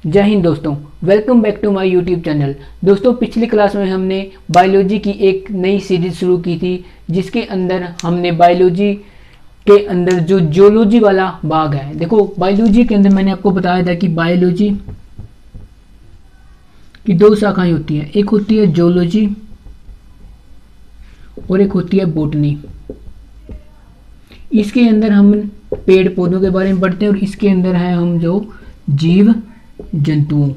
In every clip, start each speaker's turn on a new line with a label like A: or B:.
A: जय हिंद दोस्तों, welcome back to my YouTube channel. दोस्तों, पिछली क्लास में हमने बायोलॉजी की एक नई सीरीज शुरू की थी, जिसके अंदर हमने बायोलॉजी के अंदर जो जियोलॉजी वाला भाग है, देखो बायोलॉजी के अंदर मैंने आपको बताया था कि बायोलॉजी की दो शाखाएं होती हैं, एक होती है जियोलॉजी और एक होती है बॉटनी। इसके अंदर हम पेड़ पौधों के बारे में पढ़ते हैं और इसके अंदर है हम जो जीव जंतुओं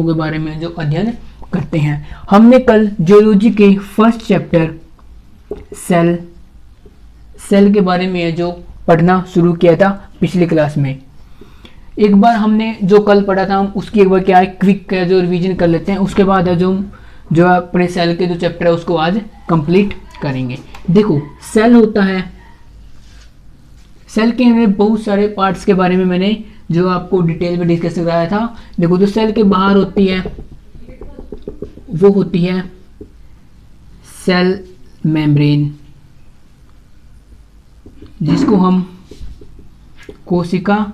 A: के बारे में जो अध्ययन करते हैं। हमने कल जियोलॉजी के फर्स्ट चैप्टर सेल के बारे में जो पढ़ना शुरू किया था पिछली क्लास में। एक बार हमने जो कल पढ़ा था हम उसकी एक बार क्या है क्विक जो रिवीजन कर लेते हैं, उसके बाद है जो अपने सेल के जो चैप्टर है उसको आज कंप्लीट करेंगे। देखो, सेल होता है, सेल के अंदर बहुत सारे पार्ट्स के बारे में मैंने जो आपको डिटेल में डिस्कस कराया था। देखो, जो सेल के बाहर होती है वो होती है सेल मेम्ब्रेन, जिसको हम कोशिका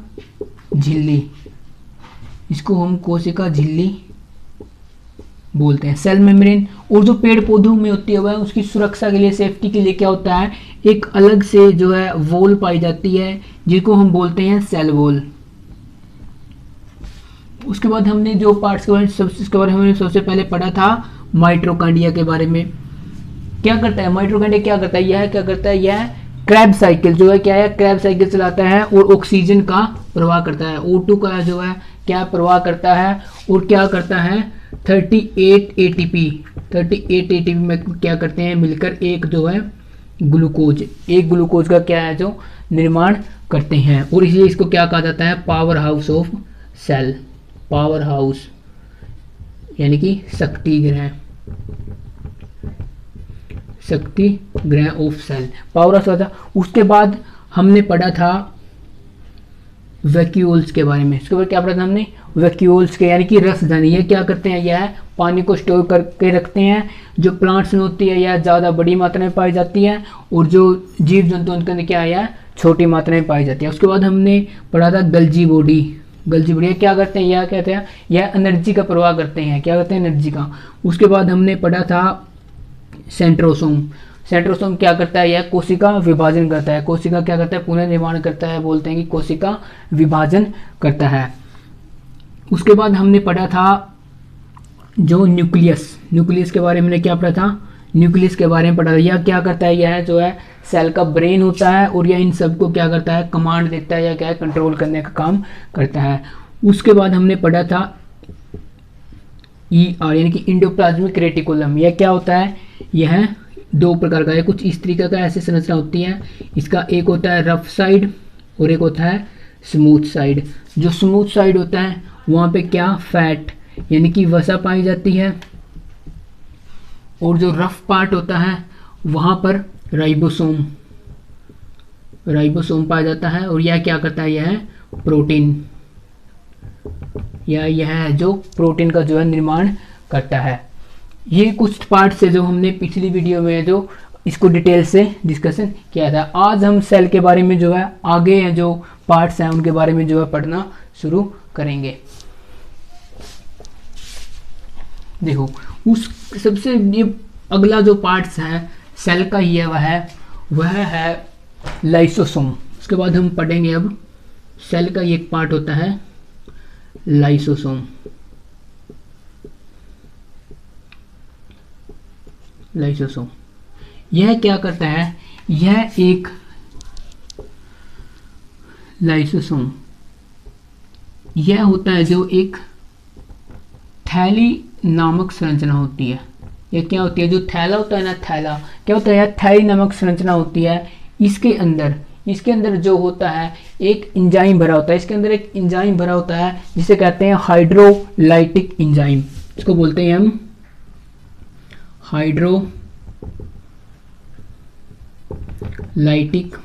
A: झिल्ली बोलते हैं, सेल मेम्ब्रेन। और जो पेड़ पौधों में होती है वह उसकी सुरक्षा के लिए, सेफ्टी के लिए क्या होता है, एक अलग से जो है वॉल पाई जाती है, जिसको हम बोलते हैं सेल वॉल। उसके बाद हमने जो पार्ट्स के बारे में हमने सबसे पहले पढ़ा था माइटोकॉन्ड्रिया के बारे में। क्या करता है माइटोकॉन्ड्रिया, क्या करता है, यह क्रैब साइकिल जो है क्या है, क्रैब साइकिल चलाता है और ऑक्सीजन का प्रवाह करता है, O2 का जो है क्या प्रवाह करता है और क्या करता है 38 ATP में क्या करते हैं मिलकर एक जो है ग्लूकोज का क्या है जो निर्माण करते हैं। और इसलिए इसको क्या कहा जाता है, power house of cell, power house यानी कि शक्ति ग्रह ऑफ सेल, पावर हाउस था। उसके बाद हमने पढ़ा था वैक्यूल्स के बारे में। इसके बाद क्या पढ़ा था हमने, वैक्यूल्स के यानी कि रसदानी। ये क्या करते हैं, यह पानी को स्टोर करके रखते हैं। जो प्लांट्स में होती है यह ज़्यादा बड़ी मात्रा में पाई जाती है और जो जीव जंतु उनके अंदर क्या है छोटी मात्रा में पाई जाती है। उसके बाद हमने पढ़ा था गल्जी बॉडी क्या करते हैं, यह कहते हैं यह एनर्जी का प्रवाह करते हैं, क्या करते हैं एनर्जी का। उसके बाद हमने पढ़ा था सेंट्रोसोम क्या करता है, यह कोशिका विभाजन करता है, कोशिका क्या करता है पुनर्निर्माण करता है, बोलते हैं कि कोशिका विभाजन करता है। उसके बाद हमने पढ़ा था जो न्यूक्लियस के बारे में क्या पढ़ा था, न्यूक्लियस के बारे में पढ़ा था। यह क्या करता है, यह जो है सेल का ब्रेन होता है और यह इन सबको क्या करता है कमांड देता है या क्या है कंट्रोल करने का काम करता है। उसके बाद हमने पढ़ा था ER यानी कि इंडोप्लाज्मिक रेटिकुलम। यह क्या होता है, यह दो प्रकार का है, कुछ इस तरीके का ऐसे संरचना होती है। इसका एक होता है रफ साइड और एक होता है स्मूथ साइड। जो स्मूथ साइड होता है वहाँ पे क्या फैट यानी कि वसा पाई जाती है, और जो रफ पार्ट होता है वहाँ पर राइबोसोम पाया जाता है। और यह क्या करता है, यह है प्रोटीन, यह है जो प्रोटीन का जो है निर्माण करता है। ये कुछ पार्ट्स है जो हमने पिछली वीडियो में जो इसको डिटेल से डिस्कशन किया था। आज हम सेल के बारे में जो है आगे जो पार्ट्स हैं उनके बारे में जो है पढ़ना शुरू करेंगे। देखो, उस सबसे ये अगला जो पार्ट्स है सेल का ही है वह है लाइसोसोम। उसके बाद हम पढ़ेंगे अब सेल का एक पार्ट होता है लाइसोसोम। यह क्या करता है, यह एक लाइसोसोम यह होता है जो एक थैली नामक संरचना होती है। यह क्या होती है, जो थैला होता है ना, थैला क्या होता है, यह थैली नामक संरचना होती है। इसके अंदर जो होता है एक एंजाइम भरा होता है, इसके अंदर एक एंजाइम भरा होता है जिसे कहते हैं हाइड्रोलाइटिक एंजाइम। इसको बोलते हैं हम हाइड्रोलाइटिक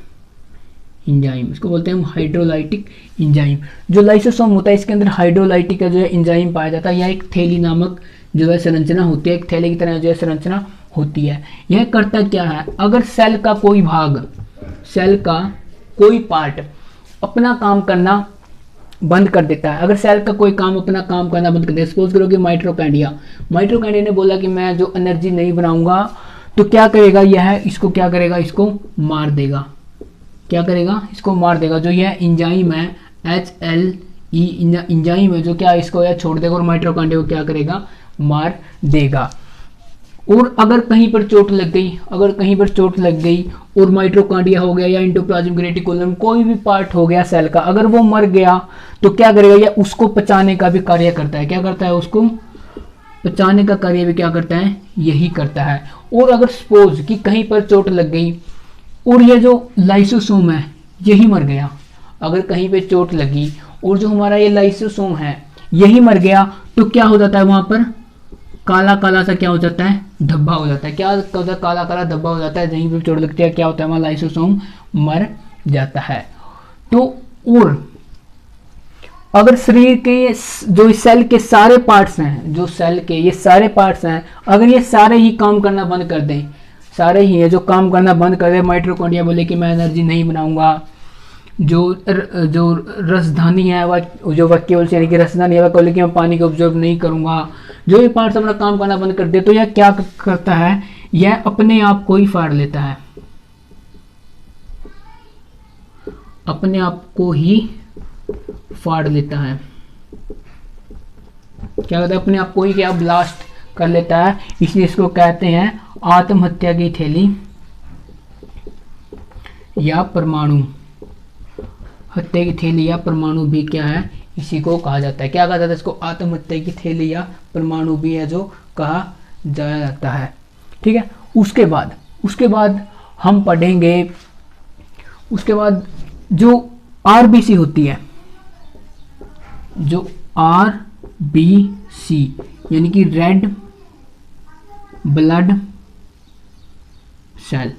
A: एंजाइम। जो लाइसोसोम होता है इसके अंदर हाइड्रोलाइटिक का जो है एंजाइम पाया जाता है। यह एक थैली नामक जो है संरचना होती है, एक थैले की तरह जो है संरचना होती है। यह करता क्या है, अगर सेल का कोई पार्ट अपना काम करना बंद कर देता है। अगर सेल का कोई काम अपना काम करना बंद कर दे, सपोज करो कि माइटोकॉन्ड्रिया ने बोला कि मैं जो एनर्जी नहीं बनाऊंगा, तो क्या करेगा यह, इसको क्या करेगा, इसको मार देगा। क्या करेगा, इसको मार देगा। जो यह इंजाइम है HLE इंजाइम है, जो क्या इसको यह छोड़ देगा और माइटोकॉन्ड्रिया को क्या करेगा, मार देगा। और अगर कहीं पर चोट लग गई, और माइटोकॉन्ड्रिया हो गया या एंडोप्लाज्मिक रेटिकुलम, कोई भी पार्ट हो गया सेल का, अगर वो मर गया तो क्या करेगा, या उसको पचाने का भी कार्य करता है। क्या करता है, उसको पचाने का कार्य भी क्या करता है, यही करता है। और अगर सपोज कि कहीं पर चोट लग गई और ये जो लाइसोसोम है यही मर गया, अगर कहीं पे चोट लगी और जो हमारा ये लाइसोसोम है यही मर गया, तो क्या हो जाता है, वहां पर काला काला सा क्या हो जाता है, धब्बा हो जाता है। क्या होता है, काला काला धब्बा हो जाता है। जहीं पर चोट लगती है क्या होता है, वहां लाइसोसोम मर जाता है। तो और अगर शरीर के जो सेल के सारे पार्ट्स हैं, जो सेल के ये सारे पार्ट्स हैं, अगर ये सारे ही काम करना बंद कर दें, सारे ही है जो काम करना बंद कर दें, माइटोकॉन्ड्रिया बोले कि मैं एनर्जी नहीं बनाऊंगा, जो रसधानी है वह, जो वैक्यूल्स यानी कि रसधानी है वह बोले कि मैं पानी को ऑब्जर्व नहीं करूंगा, जो ये पार्ट्स अपना काम करना बंद कर दे, तो यह क्या करता है, यह अपने आप को ही फाड़ लेता है, अपने आप को ही फाड़ लेता है। क्या कहता है, अपने आप को ही क्या ब्लास्ट कर लेता है। इसलिए इसको कहते हैं आत्महत्या की थैली या परमाणु हत्या की थैली, या परमाणु भी क्या है, इसी को कहा जाता है। क्या कहा जाता है, इसको आत्महत्या की थैली या परमाणु भी है जो कहा जाता है। ठीक है, उसके बाद हम पढ़ेंगे, उसके बाद जो आरबीसी होती है, जो आरबीसी यानी कि रेड ब्लड सेल,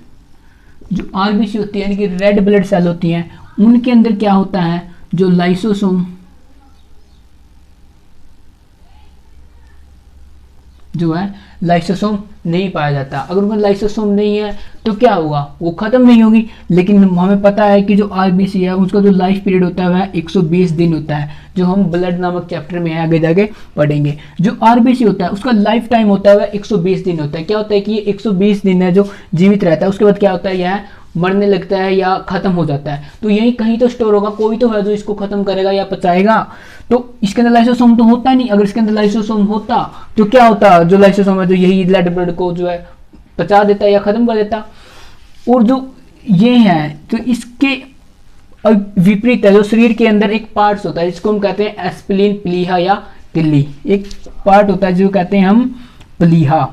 A: जो आरबीसी होती है यानी कि रेड ब्लड सेल होती हैं, उनके अंदर क्या होता है, जो लाइसोसोम, जो है लाइसोसोम नहीं पाया जाता। अगर उनमें लाइसोसोम नहीं है तो क्या होगा, वो खत्म नहीं होगी। लेकिन हमें पता है कि जो आरबीसी है उसका जो लाइफ पीरियड होता है वह 120 दिन होता है, जो हम ब्लड नामक चैप्टर में आगे जाके पढ़ेंगे। जो आरबीसी होता है उसका लाइफ टाइम होता है वह 120 दिन होता है। क्या होता है कि ये 120 दिन है जो जीवित रहता है, उसके बाद क्या होता है, यह मरने लगता है या खत्म हो जाता है। तो यही कहीं तो स्टोर होगा, कोई तो है जो इसको खत्म करेगा या पचाएगा। तो इसके अंदर लाइसोसोम तो होता नहीं। अगर इसके अंदर लाइसोसोम होता तो क्या होता, जो लाइसोसोम है जो यही रेड ब्लड को जो है पचा देता या खत्म कर देता। और जो ये है तो इसके विपरीत है, जो शरीर के अंदर एक पार्ट्स होता है जिसको हम कहते हैं एस्प्लीन, प्लीहा या तिल्ली। एक पार्ट होता है जो कहते हैं हम प्लीहा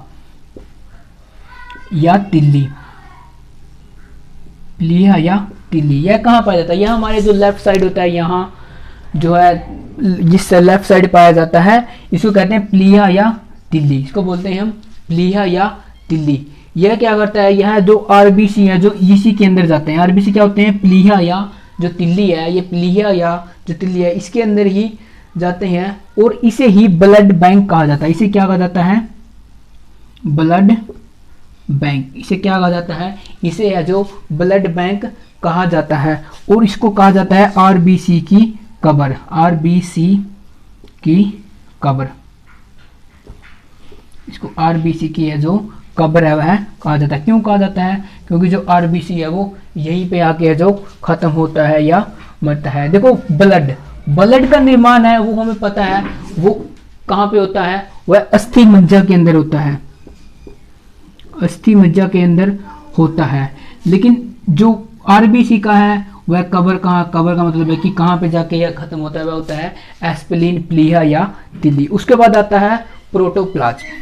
A: या तिल्ली, प्लीहा या तिल्ली। यह कहाँ पाया जाता है, यह हमारे जो लेफ्ट साइड होता है, यहाँ जो है जिस लेफ्ट साइड पाया जाता है इसको कहते हैं प्लीहा या तिल्ली। इसको बोलते हैं हम प्लीहा या तिल्ली। यह क्या करता है, यह जो आरबीसी है जो इसी के अंदर जाते हैं। आरबीसी क्या होते हैं, प्लीहा या जो तिल्ली है, ये प्लीहा या जो तिल्ली है इसके अंदर ही जाते हैं, और इसे ही ब्लड बैंक कहा जाता है। इसे क्या कहा जाता है, ब्लड बैंक। इसे क्या कहा जाता है, इसे है जो ब्लड बैंक कहा जाता है। और इसको कहा जाता है आरबीसी की कब्र, आरबीसी की कब्र। इसको आरबीसी की है जो कब्र है वह कहा जाता है। क्यों कहा जाता है, क्योंकि जो आरबीसी है वो यहीं पे आके है जो खत्म होता है या मरता है। देखो ब्लड का निर्माण है वो हमें पता है, वो कहाँ पे होता है, वह अस्थि मज्जा के अंदर होता है, अस्थि मज्जा के अंदर होता है। लेकिन जो आरबीसी का है वह कब्र का मतलब है कि कहाँ पे जाके यह खत्म होता है, वह होता है एस्प्लीन, प्लीहा या तिल्ली। उसके बाद आता है प्रोटोप्लाज्म।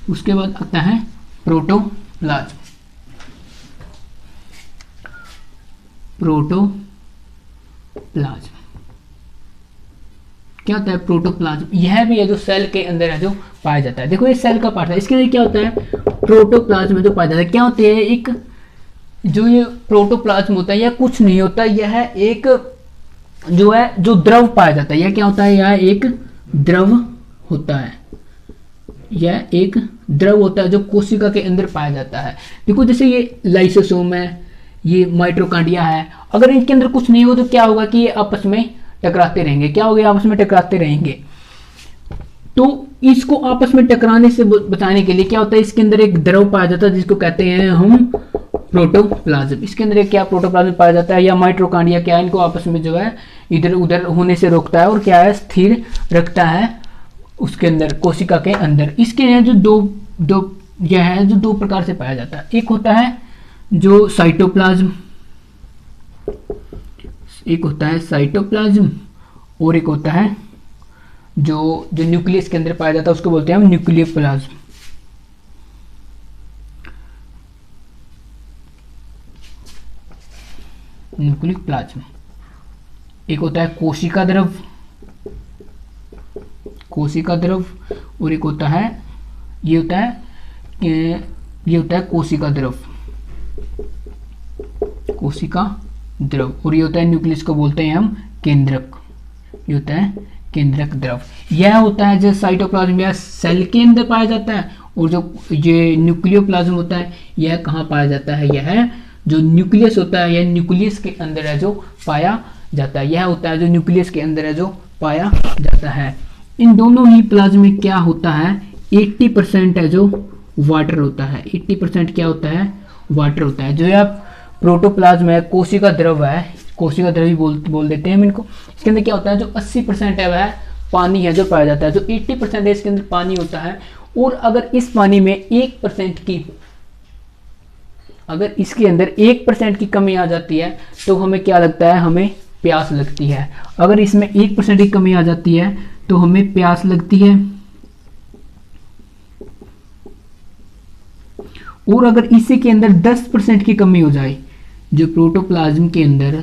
A: उसके बाद आता है प्रोटोप्लाज्म। क्या होता है प्रोटोप्लाज्म, यह भी है जो सेल के अंदर है जो पाया जाता है। देखो ये सेल का पार्ट है, इसके लिए क्या होता है, प्रोटोप्लाज्म में जो पाया जाता है क्या होते हैं, एक जो ये प्रोटोप्लाज्म होता है यह कुछ नहीं होता, यह एक जो है जो द्रव पाया जाता है। यह क्या होता है, यह एक द्रव होता है, यह एक द्रव होता है जो कोशिका के अंदर पाया जाता है। देखो जैसे ये लाइसोसोम है, ये माइटोकॉन्ड्रिया है, अगर इनके अंदर कुछ नहीं हो तो क्या होगा कि ये आपस में टकराते रहेंगे। क्या होगा, आपस में टकराते रहेंगे। तो इसको आपस में टकराने से बचाने के लिए क्या होता है, इसके अंदर एक द्रव पाया जाता है जिसको कहते हैं हम प्रोटोप्लाज्म। इसके अंदर एक क्या प्रोटोप्लाज्म पाया जाता है या माइटोकॉन्ड्रिया, क्या इनको आपस में जो है इधर उधर होने से रोकता है और क्या है स्थिर रखता है उसके अंदर, कोशिका के अंदर। इसके जो यह है जो दो प्रकार से पाया जाता है। एक होता है जो साइटोप्लाज्म, एक होता है साइटोप्लाज्म और एक होता है जो न्यूक्लियस के अंदर पाया जाता है, उसको बोलते हैं हम न्यूक्लियोप्लाज्म। Nucleic plasm. एक होता है कोशिका द्रव, कोशिका द्रव, और एक होता है ये होता है कोशिका द्रव, कोशिका द्रव, और ये होता है न्यूक्लियस को बोलते हैं हम केंद्रक, ये होता है केंद्रक द्रव। यह होता है जो साइटोप्लाज्म या सेल के अंदर पाया जाता है, और जो ये न्यूक्लियोप्लाज्म होता है यह कहाँ पाया जाता है, यह जो न्यूक्लियस होता है यह न्यूक्लियस के अंदर है जो पाया जाता है, यह होता है जो न्यूक्लियस के अंदर है जो पाया जाता है। इन दोनों ही प्लाज्म में क्या होता है, 80% है जो वाटर होता है, 80% क्या होता है, वाटर होता है। जो यह प्रोटोप्लाज्म है, कोशिका द्रव है, कोशिका द्रव ही बोल देते हैं हम इनको। इसके अंदर क्या होता है, जो 80% है वह पानी है जो पाया जाता है, जो 80% है इसके अंदर पानी होता है। और अगर इस पानी में 1% की, अगर इसके अंदर 1% की कमी आ जाती है तो हमें क्या लगता है, हमें प्यास लगती है। अगर इसमें 1% की कमी आ जाती है तो हमें प्यास लगती है। और अगर इसी के अंदर 10% की कमी हो जाए, जो प्रोटोप्लाज्म के अंदर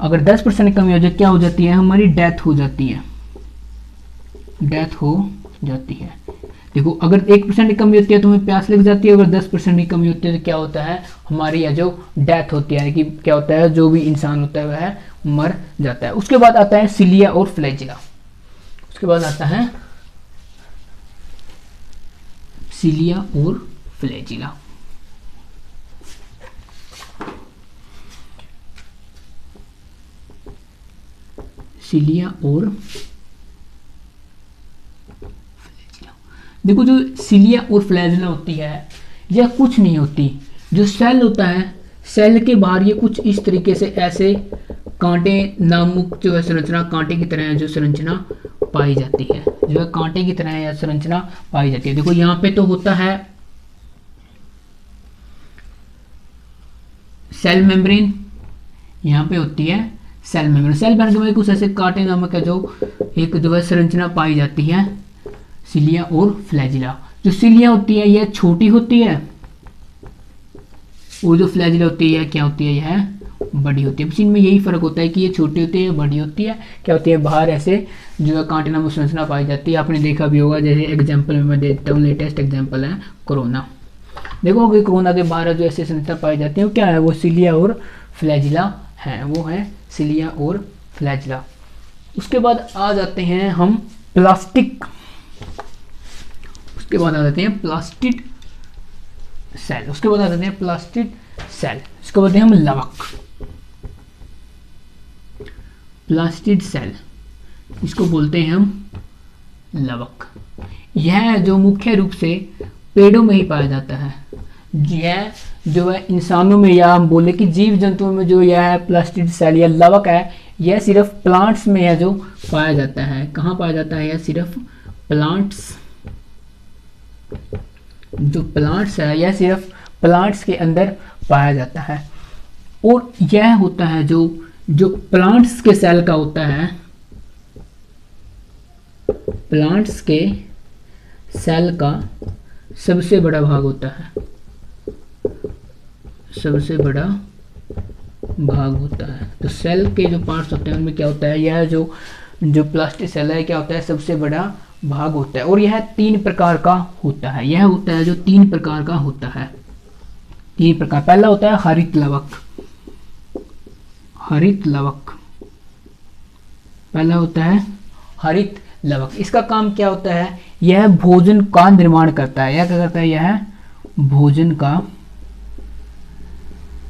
A: अगर 10% की कमी हो जाए, क्या हो जाती है, हमारी डेथ हो जाती है, डेथ हो जाती है। देखो अगर 1% की कमी होती है तो हमें प्यास लग जाती है, अगर 10% की कमी होती है तो क्या होता है, हमारी यह जो डेथ होती है कि क्या होता है, जो भी इंसान होता है वह मर जाता है। उसके बाद आता है सिलिया और फ्लैजिला, उसके बाद आता है सिलिया और फ्लैजिला। सिलिया और देखो जो सिलिया और फ्लैजिला होती है यह कुछ नहीं होती, जो सेल होता है सेल के बाहर ये कुछ इस तरीके से ऐसे कांटे नामुक जो है संरचना, कांटे की तरह जो संरचना पाई जाती है, जो है कांटे की तरह यह संरचना पाई जाती है। देखो यहाँ पे तो होता है सेल मेम्ब्रेन, यहाँ पे होती है सेल मेम्ब्रेन। सेल मेम्ब्रेन में कुछ ऐसे कांटे नामक है जो एक जो है संरचना पाई जाती है सिलिया और फ्लैजिला। जो सिलिया होती है यह छोटी होती है और जो फ्लैजिला होती है क्या होती है, यह बड़ी होती है। इनमें यही फर्क होता है कि ये छोटी होती है, बड़ी होती है। क्या होती है, बाहर ऐसे जो है कांटे नामक संरचना पाई जाती है। आपने देखा भी होगा, जैसे एग्जाम्पल में मैं देता हूँ, लेटेस्ट एग्जाम्पल है कोरोना। देखो कि कोरोना के बाहर जो ऐसे संरचना पाई जाती है वो क्या है, वो सिलिया और फ्लैजिला है, वो है सिलिया और फ्लैजिला। उसके बाद आ जाते हैं हम प्लास्टिक, उसके बाद आ जाते हैं प्लास्टिड सेल, उसके बाद आ जाते हैं प्लास्टिड सेल, इसको बोलते हैं हम लवक, प्लास्टिड सेल, इसको बोलते हैं हम लवक। यह जो मुख्य रूप से पेड़ों में ही पाया जाता है, यह जो है इंसानों में या हम बोले कि जीव जंतुओं में जो यह प्लास्टिड सेल या लवक है यह सिर्फ प्लांट्स में है जो पाया जाता है। कहाँ पाया जाता है, यह सिर्फ प्लांट्स, जो प्लांट्स है यह सिर्फ प्लांट्स के अंदर पाया जाता है। और यह होता है जो प्लांट्स के सेल का होता है, प्लांट्स के सेल का सबसे बड़ा भाग होता है, सबसे बड़ा भाग होता है। तो सेल के जो पार्ट्स होते हैं उनमें क्या होता है, यह जो प्लास्टिक सेल है क्या होता है, सबसे बड़ा भाग होता है। और यह 3 प्रकार का होता है, यह होता है जो 3 प्रकार का होता है, 3 प्रकार। पहला होता है हरित लवक, हरित लवक, पहला होता है हरित लवक। इसका काम क्या होता है, यह भोजन का निर्माण करता है। यह क्या करता है, यह भोजन का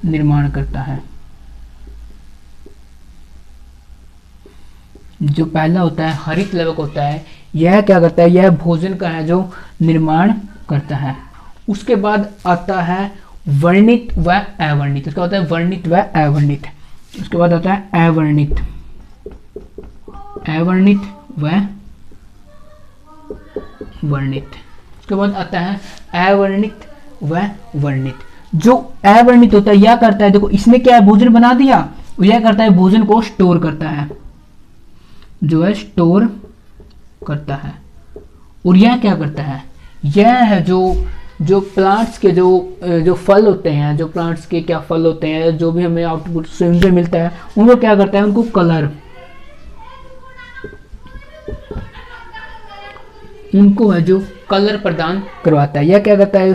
A: निर्माण करता है। जो पहला होता है हरित लवक होता है, यह क्या करता है, यह भोजन का है जो निर्माण करता है। उसके बाद आता है वर्णित व अवर्णित। उसका होता है वर्णित व अवर्णित। उसके बाद आता है अवर्णित, अवर्णित व वर्णित। उसके बाद आता है अवर्णित व वर्णित। जो अवर्णित होता है यह करता है, देखो इसने क्या है, भोजन बना दिया, यह करता है भोजन को स्टोर करता है, जो है स्टोर करता है। और यह क्या करता है, यह है जो प्लांट्स के जो फल होते हैं, जो प्लांट्स के क्या फल होते हैं, जो भी हमें आउटपुट से उनसे मिलता है, उनको क्या करता है, उनको कलर, उनको है जो कलर प्रदान करवाता है। यह क्या करता है,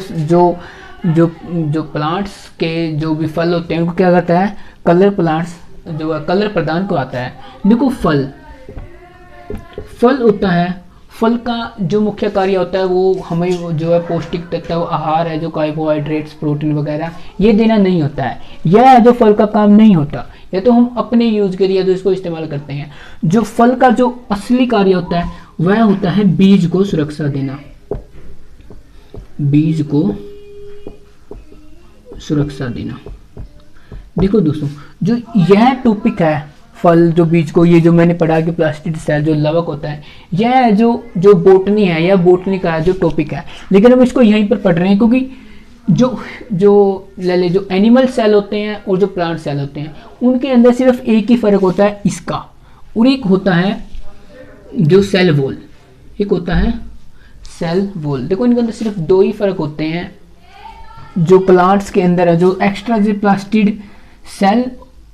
A: जो प्लांट्स के जो भी फल होते हैं उनको क्या करता है, प्लांट्स जो है कलर प्रदान करवाता है। देखो फल होता है, फल का जो मुख्य कार्य होता है वो हमें जो है पौष्टिक तत्व आहार है, जो कार्बोहाइड्रेट्स प्रोटीन वगैरह ये देना नहीं होता है। यह है जो फल का काम नहीं होता, यह तो हम अपने यूज के लिए जो इसको इस्तेमाल करते हैं। जो फल का जो असली कार्य होता है वह होता है बीज को सुरक्षा देना, बीज को सुरक्षा देना। देखो दोस्तों, जो यह टॉपिक है फल जो बीज को, ये जो मैंने पढ़ा कि प्लास्टिड सेल जो लवक होता है, यह जो बोटनी है, यह बोटनी का जो टॉपिक है, लेकिन हम इसको यहीं पर पढ़ रहे हैं क्योंकि जो जो एनिमल सेल होते हैं और जो प्लांट सेल होते हैं उनके अंदर सिर्फ एक ही फर्क होता है इसका, और एक होता है जो सेल वॉल, एक होता है सेल वॉल। देखो इनके अंदर सिर्फ दो ही फर्क होते हैं, जो प्लांट्स के अंदर है जो एक्स्ट्रा जो प्लास्टिड सेल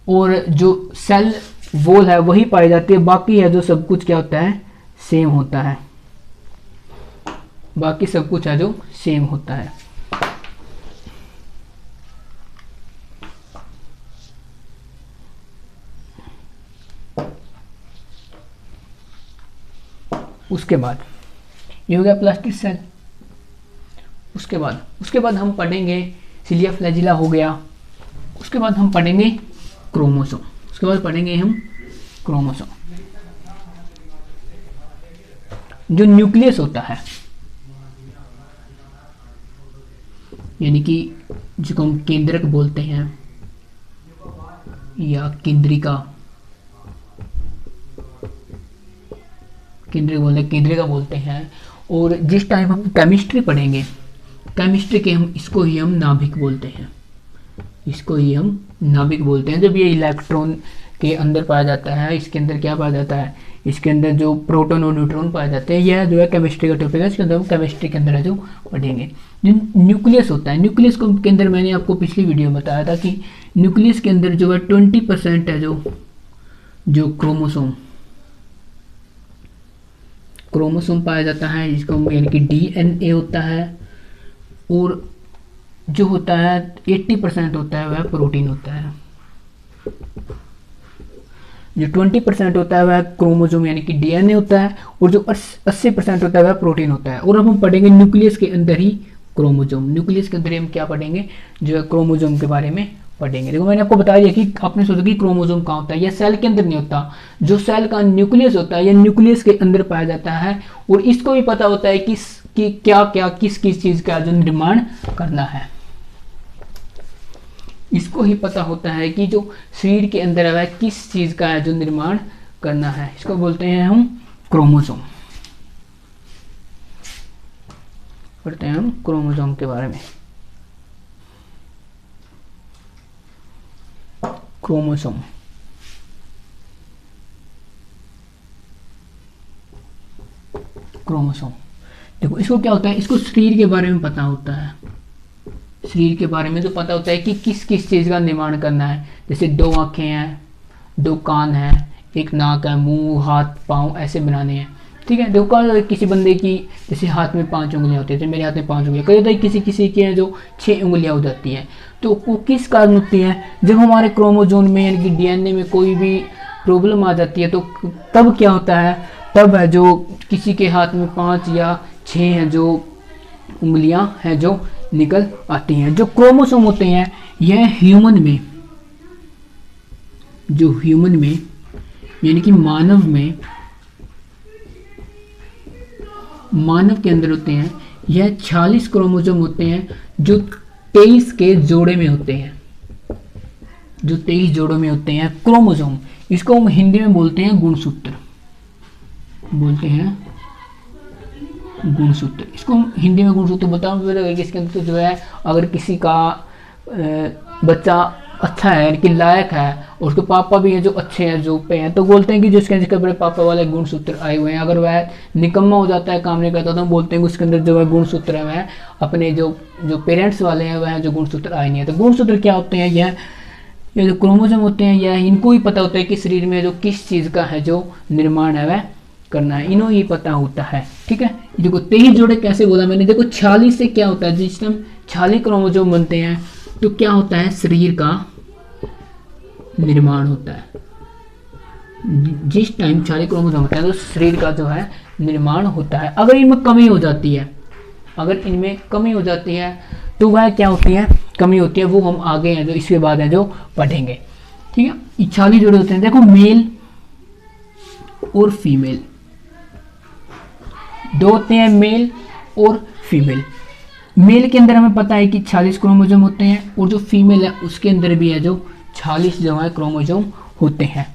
A: और जो सेल वॉल है वही पाई जाती है, बाकी है जो सब कुछ क्या होता है, सेम होता है, बाकी सब कुछ है जो सेम होता है। उसके बाद ये हो गया प्लास्टिक सेल। उसके बाद हम पढ़ेंगे सिलिया फ्लैजिला हो गया। उसके बाद हम पढ़ेंगे क्रोमोसोम। उसके बाद पढ़ेंगे हम क्रोमोसोम। जो न्यूक्लियस होता है, यानी कि जिसको हम केंद्रक बोलते हैं या केंद्रिका, केंद्रिका बोलते हैं। और जिस टाइम हम केमिस्ट्री पढ़ेंगे, केमिस्ट्री के इसको ही हम नाभिक बोलते हैं, इसको ही हम नाभिक बोलते हैं। जब ये इलेक्ट्रॉन के अंदर पाया जाता है, इसके अंदर क्या पाया जाता है, इसके अंदर जो प्रोटॉन और न्यूट्रॉन पाए जाते हैं, यह जो है केमिस्ट्री का टॉपिक है, इसके अंदर हम केमिस्ट्री के अंदर है जो पढ़ेंगे। जो न्यूक्लियस होता है, न्यूक्लियस के अंदर मैंने आपको पिछली वीडियो में बताया था कि न्यूक्लियस के अंदर जो है 20% है जो क्रोमोसोम पाया जाता है, जिसको यानी कि DNA होता है। और जो होता है 80% होता है वह प्रोटीन होता है। जो 20% होता है वह क्रोमोसोम यानी कि DNA होता है, और जो 80% होता है वह प्रोटीन होता है। और अब हम पढ़ेंगे न्यूक्लियस के अंदर ही क्रोमोसोम। न्यूक्लियस के अंदर हम क्या पढ़ेंगे, जो है क्रोमोसोम के बारे में पढ़ेंगे। देखो मैंने आपको बता दिया कि आपने सोचा कि क्रोमोसोम कहाँ होता है, यह सेल के अंदर नहीं होता। जो सेल का न्यूक्लियस होता है यह न्यूक्लियस के अंदर पाया जाता है, और इसको भी पता होता है कि क्या क्या किस किस चीज का जो निर्माण करना है। इसको ही पता होता है कि जो शरीर के अंदर है किस चीज का है जो निर्माण करना है, इसको बोलते हैं हम क्रोमोसोम। पढ़ते हैं हम क्रोमोसोम के बारे में। क्रोमोसोम देखो इसको क्या होता है, इसको शरीर के बारे में पता होता है। शरीर के बारे में तो पता होता है कि किस किस चीज का निर्माण करना है। जैसे 2 आंखें हैं, 2 कान हैं, एक नाक है, मुंह, हाथ, पाँव ऐसे बनाने हैं। ठीक है, देखो किसी बंदे की जैसे हाथ में 5 उंगलियां होती है, तो मेरे हाथ में 5 उंगलियां, कई होता है किसी के हैं जो 6 उंगलियां हो जाती हैं। तो वो किस कारण होती है, जब हमारे क्रोमोसोम में यानी कि DNA में कोई भी प्रॉब्लम आ जाती है, तो तब क्या होता है, तब है जो किसी के हाथ में 5 या 6 हैं जो उंगलियां हैं जो निकल आती हैं। जो क्रोमोसोम होते हैं यह ह्यूमन में, जो ह्यूमन में यानी कि मानव के अंदर होते हैं, यह 46 क्रोमोसोम होते हैं जो 23 के जोड़े में होते हैं, जो 23 जोड़ों में होते हैं क्रोमोसोम। इसको हम हिंदी में बोलते हैं गुणसूत्र, बोलते हैं गुणसूत्र। इसको हम हिंदी में गुणसूत्र बताऊं इसके अंदर तो जो है अगर किसी का बच्चा अच्छा है यानी कि लायक है और उसके पापा भी हैं जो अच्छे हैं जो पे हैं, तो बोलते हैं कि जो इसके अंदर बड़े पापा वाले गुणसूत्र आए हुए हैं। अगर वह निकम्मा हो जाता है, काम नहीं करता, तो हम बोलते हैं कि उसके अंदर जो है गुणसूत्र है वह अपने जो पेरेंट्स वाले हैं वह जो गुणसूत्र आए नहीं है। तो गुणसूत्र क्या होते हैं? ये जो क्रोमोसोम होते हैं यह इनको ही पता होता है कि शरीर में जो किस चीज़ का है जो निर्माण है वह करना है, इन्हों ही पता होता है। ठीक है, देखो 23 जोड़े कैसे बोला मैंने, देखो 46 से क्या होता है, जिस टाइम 46 क्रोमोसोम बनते हैं तो क्या होता है, शरीर का निर्माण होता है। जिस टाइम 46 क्रोमोसोम होता है तो शरीर का जो है निर्माण होता है। अगर इनमें कमी हो जाती है, अगर इनमें कमी हो जाती है तो वह क्या होती है, कमी होती है, वो हम आगे हैं जो इसके बाद है जो पढ़ेंगे। ठीक है, 46 जोड़े होते हैं। देखो मेल और फीमेल दो होते हैं, मेल और फीमेल। मेल के अंदर हमें पता है कि 46 क्रोमोसोम होते हैं और जो फीमेल है उसके अंदर भी है जो 46 जो है क्रोमोसोम होते हैं।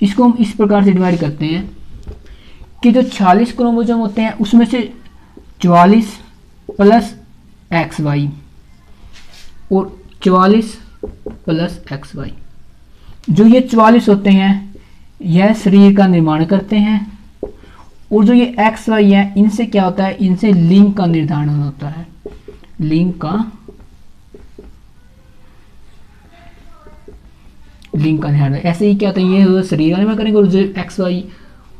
A: इसको हम इस प्रकार से डिवाइड करते हैं कि जो 46 क्रोमोसोम होते हैं उसमें से 44 प्लस XY और 44 प्लस XY, जो ये 44 होते हैं यह शरीर का निर्माण करते हैं, और जो ये XY है इनसे क्या होता है, इनसे लिंग का निर्धारण होता है, लिंग का निर्धारण। ऐसे ही क्या होता है, ये शरीर का निर्माण करेंगे और जो XY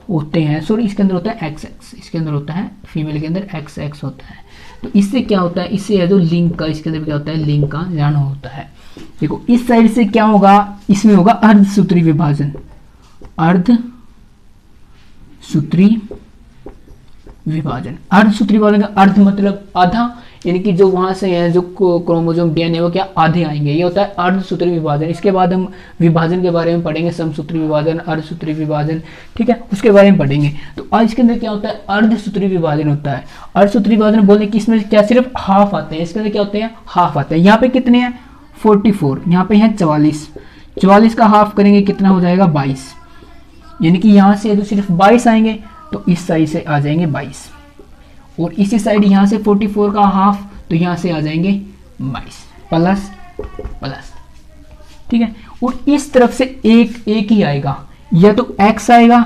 A: होते हैं, सॉरी इसके अंदर होता है XX, इसके अंदर होता है फीमेल के अंदर XX होता है। तो इससे क्या होता है, इससे है जो लिंग का, इसके अंदर क्या होता है, लिंग का निर्धारण होता है। देखो इस साइड से क्या होगा, इसमें होगा अर्धसूत्री विभाजन, अर्धसूत्री विभाजन। अर्धसूत्री विभाजन का अर्ध मतलब आधा, यानी कि जो वहां से है जो क्रोमोसोम डीएनए वो क्या आधे आएंगे, ये होता है अर्धसूत्री विभाजन। इसके बाद हम विभाजन के बारे में पढ़ेंगे, समसूत्री विभाजन, अर्धसूत्री विभाजन, ठीक है, उसके बारे में पढ़ेंगे। तो आज इसके अंदर क्या होता है, अर्धसूत्री विभाजन होता है। अर्धसूत्री विभाजन बोलने की इसमें क्या सिर्फ हाफ आते हैं, इसके अंदर क्या होते हैं, हाफ आते हैं। यहाँ पे कितने हैं 44, यहाँ पे है 44, 44 का हाफ करेंगे कितना हो जाएगा 22, यानी कि यहाँ से तो सिर्फ 22 आएंगे तो इस साइड से आ जाएंगे 22, और इसी साइड यहाँ से 44 का हाफ तो यहाँ से आ जाएंगे 22 प्लस प्लस, ठीक है। और इस तरफ से एक ही आएगा, या तो x आएगा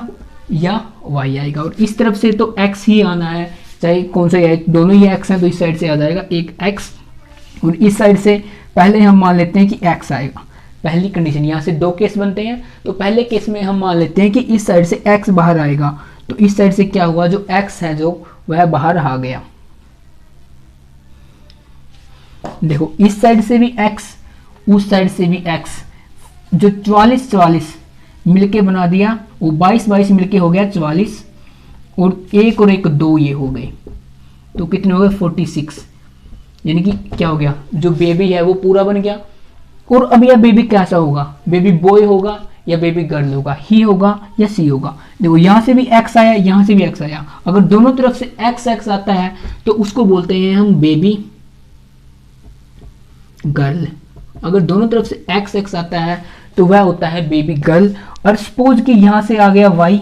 A: या y आएगा, और इस तरफ से तो x ही आना है, चाहे कौन सा है, दोनों ही x हैं तो इस साइड से आ जाएगा एक x, और इस साइड से पहले हम मान लेते हैं कि x आएगा। पहली कंडीशन, यहाँ से दो केस बनते हैं, तो पहले केस में हम मान लेते हैं कि इस साइड से x बाहर आएगा, तो इस साइड से क्या हुआ, जो x है जो वह बाहर आ गया। देखो इस साइड से भी x, उस साइड से भी x, जो 44 मिलके बना दिया, वो 22 मिलके हो गया 44, और एक और एक 2 ये हो गए, तो कितने हो गए 46, यानी कि क्या हो गया, जो बेबी है वो पूरा बन गया। और अब यह बेबी कैसा होगा, बेबी बॉय होगा या बेबी गर्ल होगा, ही होगा या सी होगा। देखो यहाँ से भी x आया, यहाँ से भी x आया, अगर दोनों तरफ से x आता है तो उसको बोलते हैं हम बेबी गर्ल। अगर दोनों तरफ से x आता है तो वह होता है बेबी गर्ल। और सपोज कि यहाँ से आ गया y,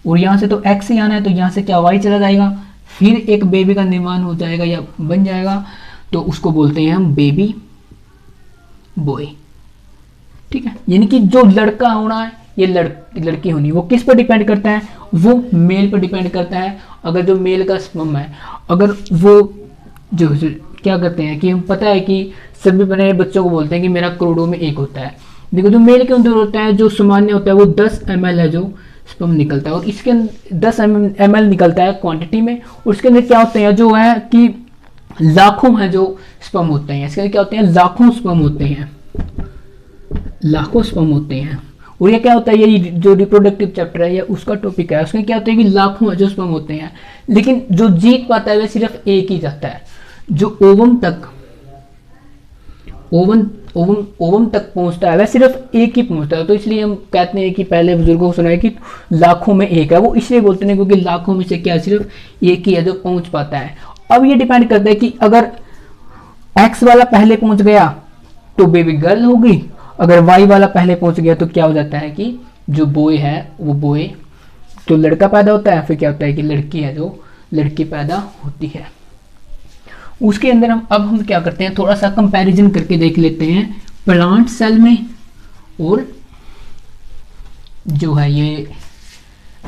A: और यहाँ से तो x ही आना है, तो यहाँ से क्या y चला जाएगा, फिर एक बेबी का निर्माण हो जाएगा या बन जाएगा, तो उसको बोलते हैं हम बेबी बॉय, ठीक है। यानी कि जो लड़का होना है ये लड़की होनी, वो किस पर डिपेंड करता है, वो मेल पर डिपेंड करता है। अगर जो मेल का स्पर्म है, अगर वो जो क्या करते हैं कि हम पता है कि सभी बने बच्चों को बोलते हैं कि मेरा करोड़ों में एक होता है। देखो जो मेल के अंदर होता है, जो सामान्य होता है वो 10 ml है जो स्पर्म निकलता है, और इसके 10 ml निकलता है क्वांटिटी में, और उसके अंदर क्या होते हैं जो है कि लाखों है जो स्पर्म होते हैं, इसके अंदर क्या होते हैं लाखों स्पर्म होते हैं, लाखों स्पर्म होते हैं। और ये क्या होता है, ये जो रिप्रोडक्टिव चैप्टर है ये उसका टॉपिक है। उसमें क्या होता है कि लाखों एंजियोस्पर्म होते हैं, लेकिन जो जीत पाता है वह सिर्फ एक ही जाता है। जो ओवम तक पहुंचता है वह सिर्फ एक ही पहुंचता है। तो इसलिए हम कहते हैं कि पहले बुजुर्गों को सुना है कि लाखों में एक है। वो इसलिए बोलते हैं क्योंकि लाखों में से क्या सिर्फ एक ही है जो पहुंच पाता है। अब ये डिपेंड करता है कि अगर एक्स वाला पहले पहुंच गया तो बेबी गर्ल होगी, अगर वाई वाला पहले पहुंच गया तो क्या हो जाता है कि जो बॉय है वो बॉय तो लड़का पैदा होता है, फिर क्या होता है कि लड़की है जो लड़की पैदा होती है। उसके अंदर हम क्या करते हैं, थोड़ा सा कंपैरिजन करके देख लेते हैं प्लांट सेल में और जो है ये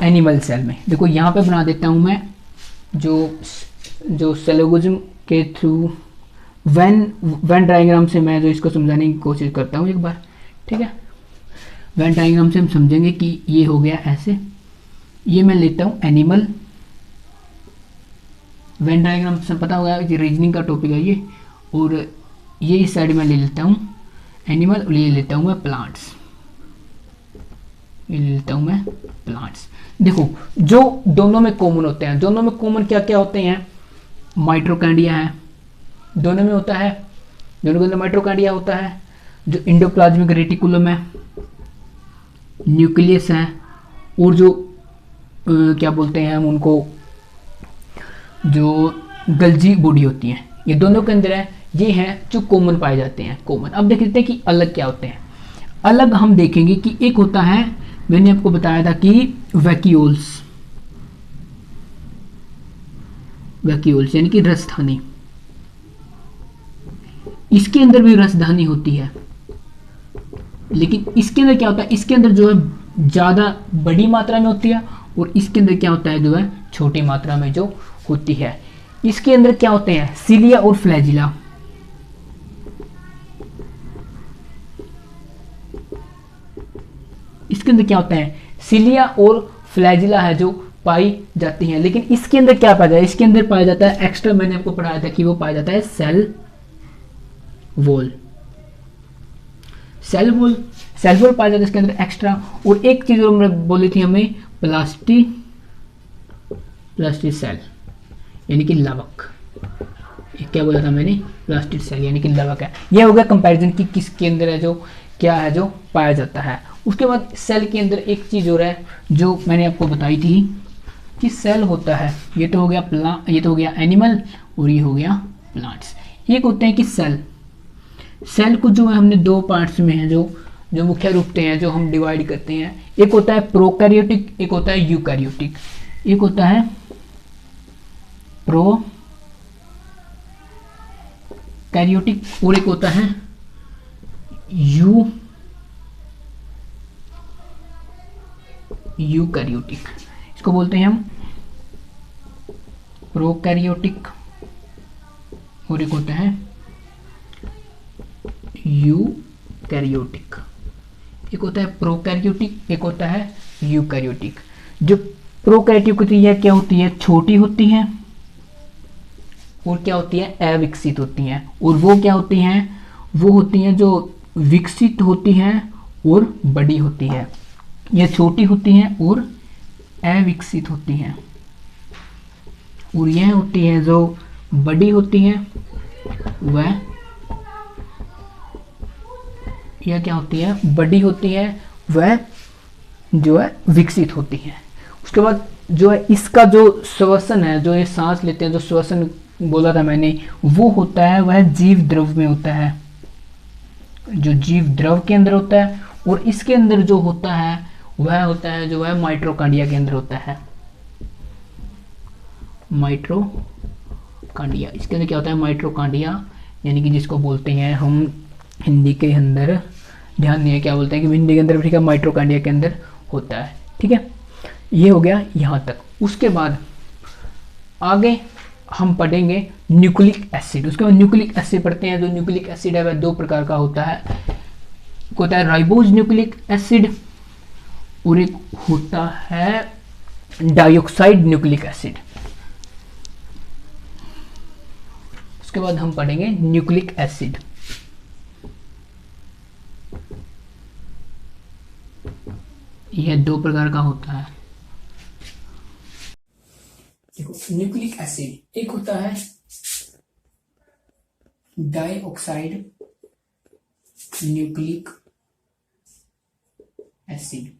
A: एनिमल सेल में। देखो यहाँ पे बना देता हूँ मैं जो सिलोगिज्म के थ्रू वेन डायग्राम से मैं जो इसको समझाने की कोशिश करता हूँ एक बार, ठीक है। वेन डायग्राम से हम समझेंगे कि ये हो गया ऐसे, ये मैं लेता हूँ एनिमल। वेन डायग्राम से पता होगा कि रीजनिंग का टॉपिक है ये, और ये इस साइड में ले लेता हूँ एनिमल और ये लेता हूँ मैं प्लांट्स, ये ले लेता हूँ मैं प्लांट्स। देखो जो दोनों में कॉमन होते हैं, दोनों में कॉमन क्या क्या होते हैं, माइट्रोकांडिया है दोनों में होता है, दोनों के अंदर माइट्रोकांडिया होता है, जो इंडोप्लाज्मिक रेटिकुलम है, न्यूक्लियस है, और जो क्या बोलते हैं हम उनको, जो गल्जी बॉडी होती है, ये दोनों के अंदर है। ये हैं जो कॉमन पाए जाते हैं, कॉमन। अब देख लेते हैं कि अलग क्या होते हैं। अलग हम देखेंगे कि एक होता है, मैंने आपको बताया था कि वैक्यूल्स यानी कि रसधानी, इसके अंदर भी रसधानी होती है, लेकिन इसके अंदर क्या होता है, इसके अंदर जो है ज्यादा बड़ी मात्रा में होती है, और इसके अंदर क्या होता है जो है छोटी मात्रा में जो होती है। इसके अंदर क्या होते हैं, सिलिया और फ्लैजिला। इसके अंदर क्या होता है, सिलिया और फ्लैजिला है जो पाई जाती हैं। लेकिन इसके अंदर क्या पाया जाता है, इसके अंदर पाया जाता है एक्स्ट्रा, मैंने आपको पढ़ाया था कि वो पाया जाता है सेल वॉल पाया जाता है इसके अंदर एक्स्ट्रा। और एक चीज और बोली थी हमें, प्लास्टिक सेल यानी कि लवक। क्या बोला था मैंने, प्लास्टिक सेल यानी कि लवक है। यह हो गया कंपैरिजन कि किसके अंदर है जो क्या है जो पाया जाता है। उसके बाद सेल के अंदर एक चीज और है जो मैंने आपको बताई थी कि सेल होता है, ये तो हो गया एनिमल और ये हो गया प्लांट्स। एक होते हैं कि सेल को जो है हमने दो पार्ट्स में है जो मुख्य रूप से हैं जो हम डिवाइड करते हैं। एक होता है प्रोकैरियोटिक, एक होता है यूकैरियोटिक। एक होता है प्रोकैरियोटिक और एक होता है यूकैरियोटिक। इसको बोलते हैं हम प्रोकैरियोटिक और एक होता है यूकैरियोटिक। एक होता है प्रोकैरियोटिक, एक होता है यूकैरियोटिक। जो प्रोकैरियोटिक होती है क्या होती है, छोटी होती है और क्या होती है, अविकसित होती हैं। और वो क्या होती हैं, वो होती हैं जो विकसित होती हैं और बड़ी होती है। ये छोटी होती हैं और अविकसित होती हैं, और यह होती है जो बड़ी होती हैं वह यह क्या होती है, बड़ी होती है, वह जो है विकसित होती है। उसके बाद जो है इसका जो श्वसन है, जो ये सांस लेते हैं, जो श्वसन बोला था मैंने, वो होता है वह जीव द्रव में होता है, जो जीव द्रव के अंदर होता है। और इसके अंदर जो होता है वह होता है जो है माइट्रोकांडिया के अंदर होता है, माइट्रोकांडिया। इसके अंदर क्या होता है, माइट्रोकांडिया, यानी कि जिसको बोलते हैं हम हिंदी के अंदर, ध्यान नहीं है क्या बोलते हैं कि हिंदी के अंदर, ठीक है, माइट्रोकांडिया के अंदर होता है। ठीक है, ये हो गया यहाँ तक। उसके बाद आगे हम पढ़ेंगे न्यूक्लिक एसिड। उसके बाद न्यूक्लिक एसिड पढ़ते हैं। जो न्यूक्लिक एसिड है वह दो प्रकार का होता है, एक होता है राइबोज न्यूक्लिक एसिड और एक होता है डाइऑक्साइड न्यूक्लिक एसिड। उसके बाद हम पढ़ेंगे न्यूक्लिक एसिड। यह दो प्रकार का होता है। देखो न्यूक्लिक एसिड, एक होता है डाइऑक्साइड न्यूक्लिक एसिड,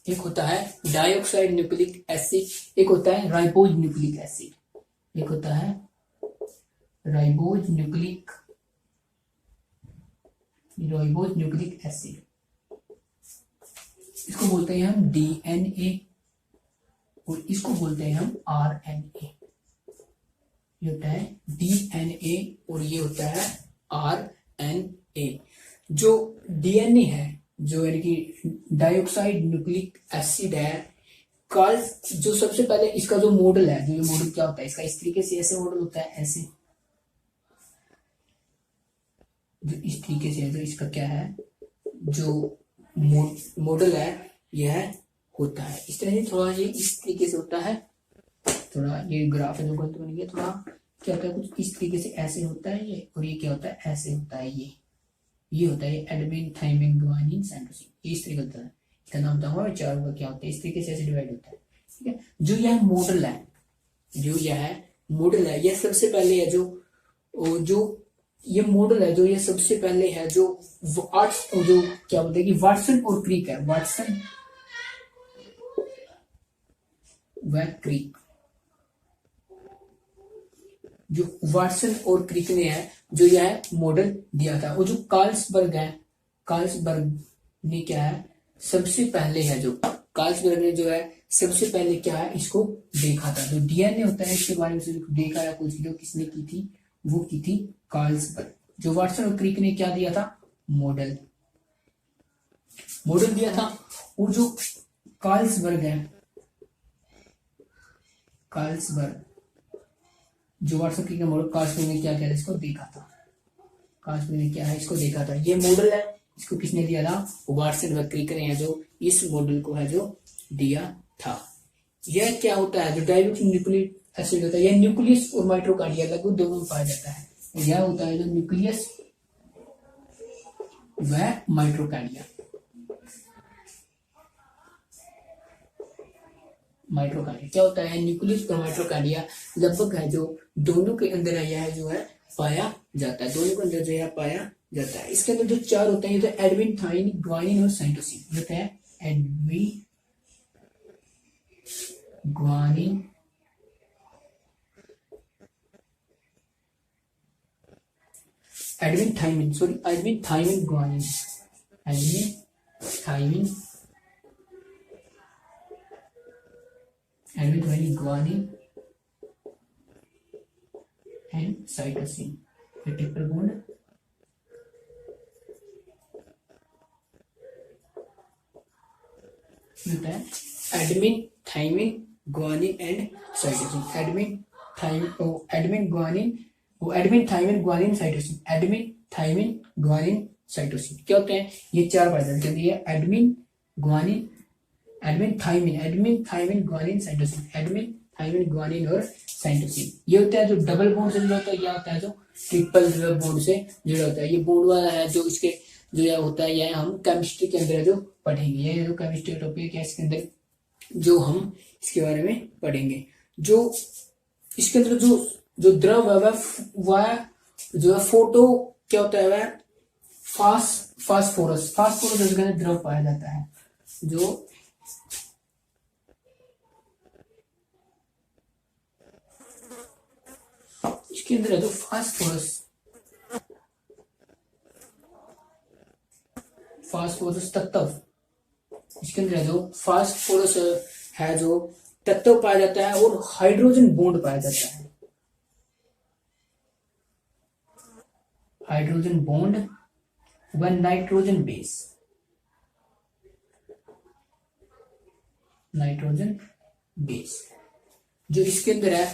A: एक होता है डाइऑक्साइड न्यूक्लिक एसिड, एक होता है राइबोज न्यूक्लिक एसिड, एक होता है राइबोज न्यूक्लिक एसिड। इसको बोलते हैं हम डीएनए और इसको बोलते हैं हम आरएनए। ये होता है डीएनए और ये होता है आरएनए। जो डीएनए है, जो यानी कि डाइऑक्साइड न्यूक्लिक एसिड है, कल जो सबसे पहले इसका जो मॉडल है, जो ये मॉडल क्या होता है इसका, इस तरीके से ऐसे मॉडल होता है, ऐसे जो इस तरीके से है, जो इसका क्या है जो मॉडल है यह होता है इस तरह से, थोड़ा ये इस तरीके से होता है, थोड़ा ये ग्राफ है जो गलत बन गया, थोड़ा क्या होता है कुछ इस तरीके से ऐसे होता है ये, और ये क्या होता है ऐसे होता है, ये होता है एडेनिन थाइमिन गुआनिन साइटोसिन, ये इस तरीके होता है। इसका नाम बताऊंगा चार का क्या होता है, इस तरीके से ऐसे डिवाइड होता है। ठीक है, जो यह मॉडल है, जो यह मॉडल है, यह सबसे पहले है जो ये मॉडल है, जो ये सबसे पहले है जो क्या बोलते हैं कि वाटसन और क्रिक है, वाटसन व क्रिक, जो वाटसन और क्रिक ने है जो यह मॉडल दिया था, और जो कार्लसबर्ग है, कार्लसबर्ग ने क्या है सबसे पहले है, जो कार्लसबर्ग ने जो है सबसे पहले क्या है इसको देखा था, जो डीएनए होता है इसके बारे में देखा है कुछ, जो किसने की थी, वो की थी कार्लसबर्ग। जो वाटसन और क्रिक ने क्या दिया था, मॉडल दिया था। और जो कार्लसबर्ग है, कार्लसबर्ग जो वाटसन क्रिक का मॉडल, कार्लसबर्ग ने क्या किया था, इसको देखा था, कार्लसबर्ग ने क्या है इसको देखा था, ये मॉडल है, इसको किसने दिया था, वाटसन व क्रिक ने, जो इस मॉडल को है जो दिया था। यह क्या होता है, जो डाइऑक्साइड न्यूक्लिक एसिड होता है, यह न्यूक्लियस और माइटोकॉन्ड्रिया लगभग दोनों में पाया जाता है। यह होता है जो न्यूक्लियस व माइटोकॉन्ड्रिया, माइटोकॉन्ड्रिया क्या होता है, न्यूक्लियस और माइटोकॉन्ड्रिया लगभग है जो दोनों के अंदर है, यह जो है पाया जाता है, दोनों के अंदर जो है पाया जाता है। इसके अंदर जो चार होते हैं, ये तो एडमिन, थाइन, ग्वानिन और साइटोसिन होता है, adenine, guanine, adenine thymine, sorry adenine thymine guanine, adenine thymine, adenine thymine guanine and cytosine, triple bond होता है, adenine thymine guanine and cytosine, adenine thymine, adenine guanine, वो adenine thymine guanine cytosine, adenine thymine guanine cytosine क्या होते हैं, ये चार पाए जाते हैं, adenine guanine, adenine thymine guanine cytosine, adenine thymine guanine और साइटोसिन। ये होता है जो डबल बॉन्ड से जुड़ा होता है, या होता है जो ट्रिपल बॉन्ड से जुड़ा होता है। ये बॉन्ड वाला है जो इसके जो यह होता है, यह हम केमिस्ट्री के अंदर जो पढ़ेंगे, ये जो केमिस्ट्री का टॉपिक है इसके अंदर जो हम इसके बारे में पढ़ेंगे। जो इसके अंदर जो द्रव है वह जो है फोटो क्या होता है, वह फास्फोरस इसके अंदर द्रव पाया जाता है, जो इसके अंदर है जो फास्फोरस तत्व, इसके अंदर है जो फास्फोरस है जो तत्व पाया जाता है, और हाइड्रोजन बॉन्ड पाया जाता है, हाइड्रोजन बॉन्ड व नाइट्रोजन बेस, जो इसके अंदर है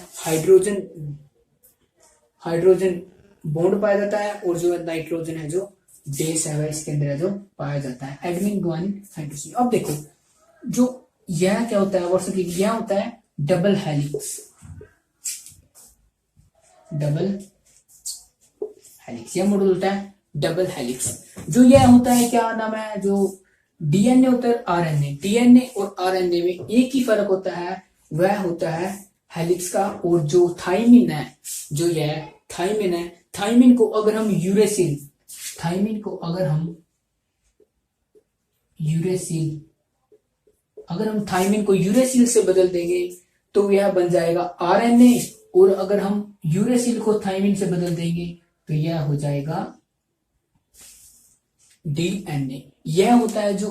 A: हाइड्रोजन बॉन्ड पाया जाता है, और जो है नाइट्रोजन है जो बेस है वह इसके अंदर है जो पाया जाता है, एडमिन ग्वानिन साइटोसिन। अब देखो जो यह क्या होता है, वर्ष यह होता है डबल हेलिक्स, यह मॉडल होता है डबल हेलिक्स। जो यह होता है क्या नाम है, जो डीएनए होता है आरएनए, डीएनए और आरएनए में एक ही फर्क होता है, वह होता है हेलिक्स का। और जो थाइमिन है, जो यह थाइमिन है, थाइमिन को अगर हम यूरेसिल, थाइमिन को अगर हम यूरेसिल, अगर हम थाइमिन को यूरेसिल से बदल देंगे तो यह बन जाएगा आरएनए, और अगर हम यूरेसिल को थाइमिन से बदल देंगे तो यह हो जाएगा डीएनए। यह होता है जो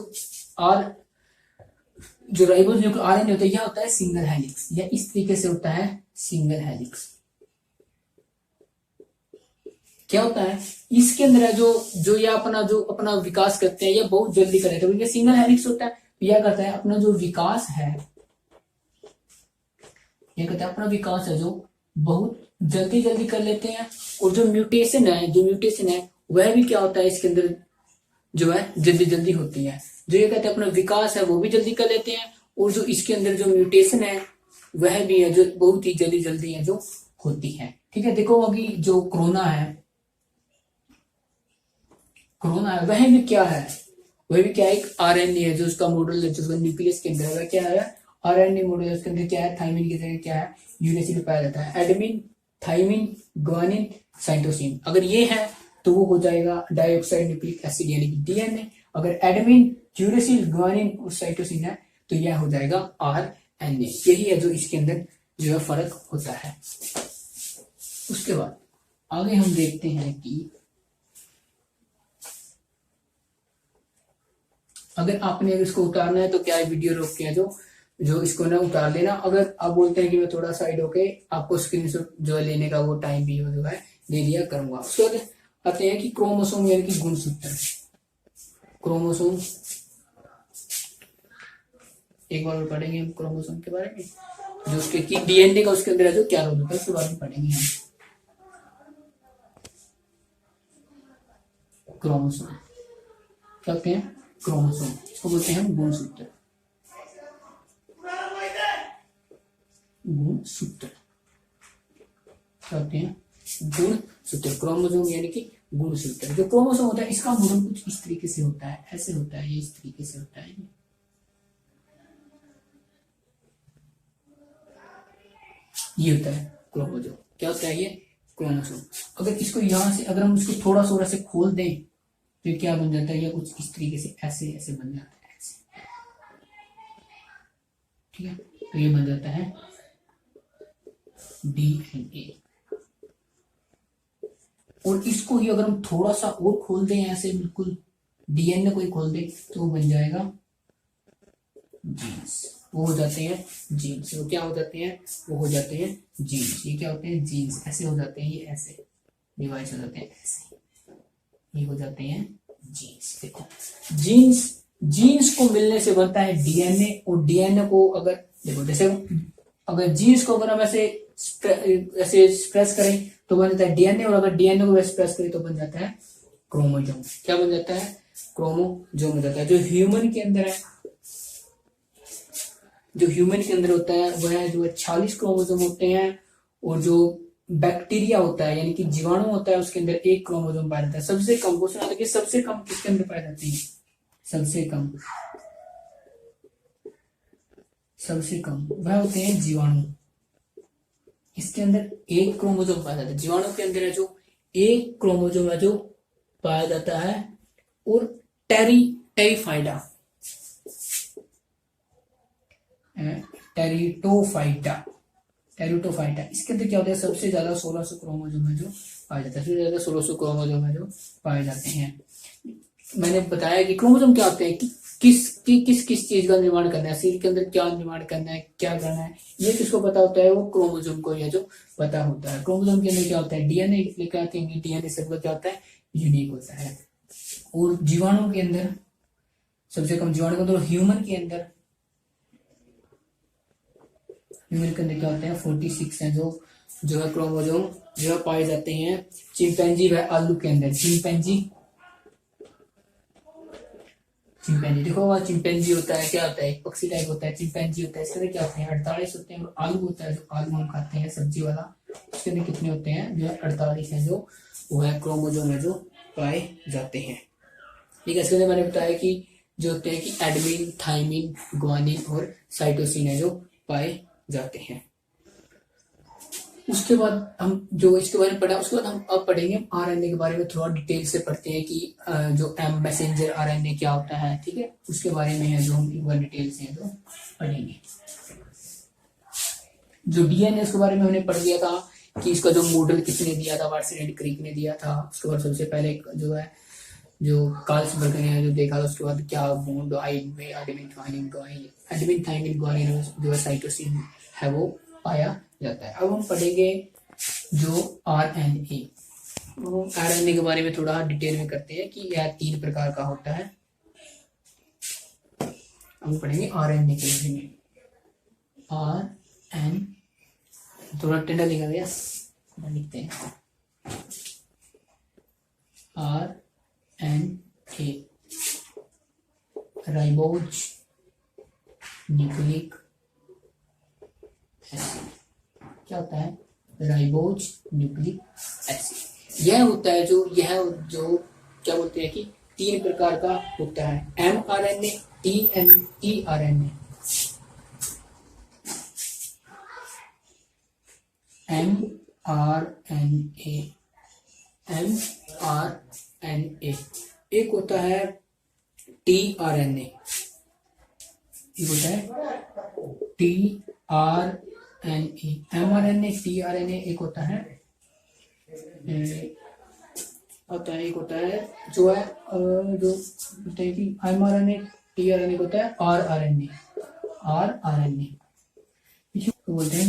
A: राइबोस आरएनए होता है, यह होता है सिंगल हेलिक्स, यह इस तरीके से होता है सिंगल हेलिक्स। क्या होता है इसके अंदर है जो ये अपना विकास करते हैं, यह बहुत जल्दी करेगा, क्योंकि सिंगल हेलिक्स होता है। यह करता है अपना जो विकास है, यह कहता है अपना विकास है जो बहुत जल्दी जल्दी कर लेते हैं। और जो म्यूटेशन है वह भी क्या होता है इसके अंदर जो है जल्दी जल्दी होती है। जो ये कहते हैं अपना विकास है वो भी जल्दी कर लेते हैं, और जो इसके अंदर जो म्यूटेशन है वह भी है जो बहुत ही जल्दी जल्दी है जो होती है। ठीक है, देखो अभी जो कोरोना है वह भी क्या है, वह भी क्या है, एक आरएनए है जो उसका मॉडल है, जो न्यूक्लियस के अंदर है, वह क्या है आरएनए मॉडल है। उसके अंदर क्या है, थाइमिन की जगह क्या है, यूरेसिल पाया जाता है। एडेनिन, थाइमिन, ग्वानिन, साइटोसिन, अगर ये है तो वो हो जाएगा डाइऑक्साइड न्यूक्लिक एसिड यानी कि डीएनए। अगर एडेनिन, यूरेसिल, ग्वानिन और साइटोसिन है तो यह हो जाएगा आरएनए। यही है जो इसके अंदर जो है फर्क होता है। उसके बाद आगे हम देखते हैं कि अगर आपने इसको उतारना है तो क्या है, वीडियो रोक के जो इसको ना उतार लेना। अगर आप बोलते हैं कि मैं थोड़ा साइड होके आपको स्क्रीनशॉट जो है लेने का वो टाइम भी जो है दे दिया करूंगा। उसके बाद आते हैं कि क्रोमोसोम यानी कि गुणसूत्र। क्रोमोसोम एक बार और पढ़ेंगे हम क्रोमोसोम के बारे में, जो उसके की डीएनए का उसके अंदर है जो क्या रोल होता है उसके बारे में पढ़ेंगे हम। क्रोमोसोम क्या कहते हैं, क्रोमोसोम इसको बोलते हैं गुणसूत्र। गुणसूत्र कहते हैं गुणसूत्र, क्रोमोसोम यानी कि गुणसूत्र। जो क्रोमोसोम होता है इसका मॉडल कुछ इस तरीके से होता है, ऐसे होता है, ये इस तरीके से होता है। ये होता है क्रोमोसोम। क्या होता है ये क्रोमोसोम। अगर इसको यहां से अगर हम इसको थोड़ा सा से खोल दें तो क्या बन जाता है, ये कुछ इस तरीके से ऐसे ऐसे बन जाता है, ऐसे। ठीक है, तो ये बन जाता है डीएनए। और इसको ही अगर हम थोड़ा सा और खोल दें ऐसे, बिल्कुल डीएनए को ही खोल दें तो वो बन जाएगा जीन्स। वो हो जाते हैं जीन्स। वो क्या हो जाते हैं, वो हो जाते हैं जीन्स। ये क्या होते हैं, जीन्स। ऐसे हो जाते हैं, ये ऐसे डिवाइड हो जाते हैं, ऐसे ये हो जाते हैं जीन्स। देखो जीन्स को मिलने से बनता है डीएनए। और डीएनए को अगर देखो जैसे अगर जीन्स को अगर हम ऐसे एक्सप्रेस करें तो बन जाता है डीएनए, और अगर डीएनए को एक्सप्रेस करें तो बन जाता है क्रोमोसोम। क्या बन जाता है, क्रोमोसोम हो जाता है। जो ह्यूमन के अंदर है, जो ह्यूमन के अंदर होता है वह जो 46 क्रोमोसोम होते हैं। और जो बैक्टीरिया होता है यानी कि जीवाणु होता है उसके अंदर एक क्रोमोसोम पाया जाता है। सबसे कम क्वेश्चन आता है कि सबसे कम किसके अंदर पाए जाते हैं, सबसे कम वह होते हैं जीवाणु। इसके अंदर एक क्रोमोसोम पाया जाता है। जीवाणु के अंदर है जो एक क्रोमोसोम है जो पाया जाता है। और टेरिटोफाइटा इसके अंदर क्या होता है, सबसे ज्यादा 1600 क्रोमोसोम है जो पाए जाता है। सबसे ज्यादा 1600 क्रोमोसोम है जो पाए जाते हैं। मैंने बताया कि क्रोमोसोम क्या होते हैं कि किस चीज का निर्माण करना है, शरीर के अंदर क्या निर्माण करना है, क्या करना है, ये किसको पता होता है, वो क्रोमोसोम को यह जो पता होता है। क्रोमोसोम के अंदर क्या होता है, डीएनए लेकर आते हैं। डीएनए सबका क्या होता है, यूनिक होता है। और जीवाणु के अंदर सबसे कम जीवाणु के अंदर, ह्यूमन के अंदर क्या होते हैं 46 है जो है क्रोमोसोम जो है पाए जाते हैं। चिंपैंजी व आलू के अंदर, चिंपैंजी देखो वह चिंपैंजी होता है, क्या होता है, एक पक्षी टाइप होता है, चिंपैंजी होता है। इसके अंदर क्या होते हैं 48 होते हैं। और आलू होता है जो आलू हम खाते हैं सब्जी वाला, इसके अंदर कितने होते हैं, जो है 48 है जो वो है क्रोमोसोम है जो पाए जाते हैं। ठीक है, इसके अंदर मैंने बताया कि जो होते हैं कि एडमिन, थाइमिन, ग्वानिन और साइटोसिन है जो पाए जाते हैं। उसके बाद हम जो इसके बारे में पढ़ा, उसके बाद हम अब पढ़ेंगे आरएनए के बारे में, थोड़ा डिटेल से पढ़ते हैं कि जो मैसेंजर आरएनए क्या होता है, ठीक है, उसके बारे में है जो हम एक बार डिटेल से है जो पढ़ेंगे। जो डीएनए उसके बारे में हमने पढ़ लिया था कि इसका जो मॉडल किसने दिया था, वाटसन एंड क्रिक ने दिया था। उसके बाद सबसे पहले जो है जो कार्लसबर्ग ने जो देखा था, उसके बाद क्या बॉन्ड एडमिन थाइमिन ग्वानिन जो साइटोसिन है वो पाया जाता है। अब हम पढ़ेंगे जो आरएनए, आरएनए के बारे में थोड़ा डिटेल में करते हैं कि यह 3 प्रकार का होता है। हम पढ़ेंगे आरएनए के बारे में। आरएन थोड़ा टेढ़ा लिखा गया, लिखते हैं आरएनए, राइबोज न्यूक्लिक एसिड। क्या होता है? Ribose nucleic acid. यह होता है जो क्या बोलते हैं कि 3 प्रकार का होता है, mRNA, tRNA। mRNA एक होता है tRNA, एक होता है tRNA, mRNA, tRNA एक होता है, एक होता है जो है जो बोलते हैं कि mRNA, tRNA होता है rRNA, इसको बोलते हैं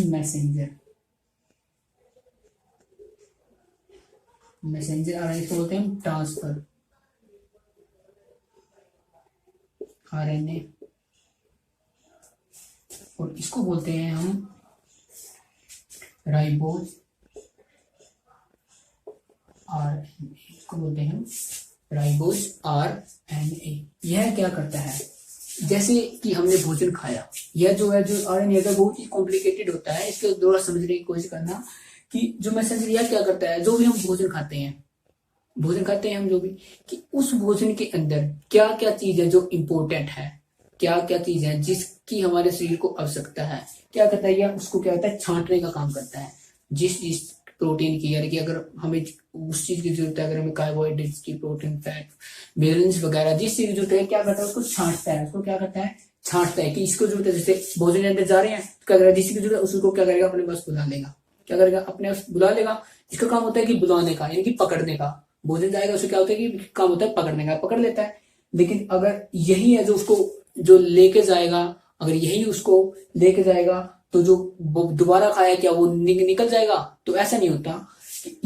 A: मैसेंजर आरएनए को बोलते हैं ट्रांसफर आरएनए, और इसको बोलते हैं हम राइबोज आरएनए, इसको बोलते हैं हम राइबोज आरएनए। यह क्या करता है? जैसे कि हमने भोजन खाया, यह जो है जो आरएनए है बहुत ही कॉम्प्लिकेटेड होता है, इसको थोड़ा समझने की कोशिश करना कि जो मैसेंजर यह क्या करता है, जो भी हम भोजन खाते हैं हम जो भी, कि उस भोजन के अंदर क्या क्या चीज है जो इम्पोर्टेंट है, क्या क्या चीज है जिसकी हमारे शरीर को आवश्यकता है, क्या करता है, या उसको क्या होता है छांटने का काम करता है। जिस प्रोटीन की, यानी कि अगर हमें उस चीज की जरूरत है, अगर हमें कार्बोहाइड्रेट्स की, प्रोटीन, फैट, मिनरल्स वगैरह जिस चीज की जरूरत है, क्या करता है उसको छांटता है, उसको क्या करता है छांटता है कि इसको जरूरत है। जैसे भोजन के अंदर जा रहे हैं, क्या करेगा, जिसकी जरूरत है उसको क्या करेगा, अपने पास बुला लेगा, क्या करेगा, अपने पास बुला लेगा। इसका काम होता है कि बुलाने का, यानी कि पकड़ने का। भोजन जाएगा उसको क्या होता है कि काम होता है पकड़ने का, पकड़ लेता है। लेकिन अगर यही है जो उसको जो लेके जाएगा, अगर यही उसको लेके जाएगा तो जो दोबारा खाया क्या वो निकल जाएगा? तो ऐसा नहीं होता।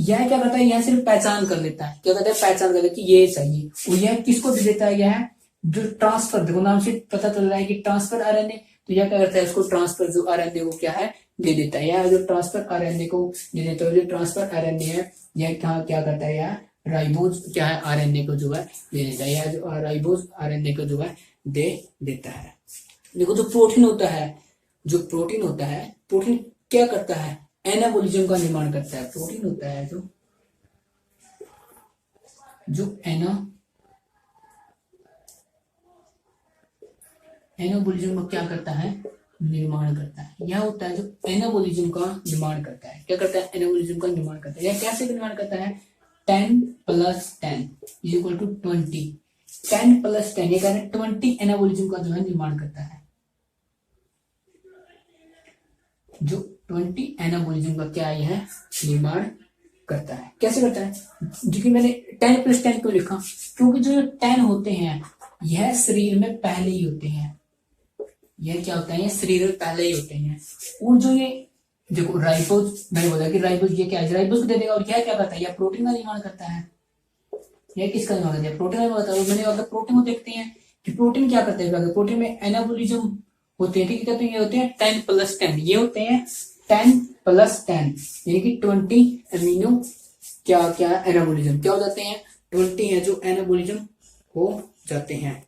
A: यह क्या करता है, यह सिर्फ पहचान कर लेता है, क्या कहता है पहचान कर लेता है कि ये चाहिए, और यह किसको दे देता है, यह जो ट्रांसफर, देखो नाम से पता चल रहा है कि ट्रांसफर आरएनए, तो यह क्या करता है, उसको ट्रांसफर जो आरएनए को क्या है दे देता है। यह जो ट्रांसफर आरएनए को दे देता है, जो ट्रांसफर आरएनए है यह क्या करता है, यह राइबोज क्या है आरएनए को जो है दे देता है, यह जो राइबोज आरएनए को जो है दे देता है। देखो जो प्रोटीन होता है, प्रोटीन क्या करता है, एनाबोलिज्म का निर्माण करता है। प्रोटीन होता है जो एनाबोलिज्म का क्या करता है, निर्माण करता है। यह होता है जो एनाबोलिज्म का निर्माण करता है। क्या करता है, एनाबोलिज्म का निर्माण करता है। यह कैसे निर्माण करता है, 10 + 10 = 20, 10 + 10 ये कहते हैं 20 एनाबोलिज्म का जो है निर्माण करता है। जो 20 एनाबोलिज्म का क्या है निर्माण करता है। कैसे करता है, क्योंकि मैंने 10 + 10 क्यों लिखा, क्योंकि जो 10 होते हैं यह शरीर में पहले ही होते हैं। यह क्या होता है, ये शरीर में पहले ही होते हैं। और जो ये देखो राइबोज, मैंने बोला कि राइबोज ये क्या है, राइबोज को दे देगा, और यह क्या करता है, यह प्रोटीन का निर्माण करता है। यह किसका निर्माण करता है, प्रोटीन का निर्माण करता है। मैंने अगर प्रोटीन को देखते हैं कि प्रोटीन क्या करते हैं, प्रोटीन में एनाबोलिज्म होते हैं, ठीक है, तो ये होते हैं 10 + 10, ये होते हैं 10 + 10 यानी कि 20 अमीनो क्या एनाबोलिज्म क्या हो जाते हैं, 20 है जो एनाबोलिज्म हो जाते हैं।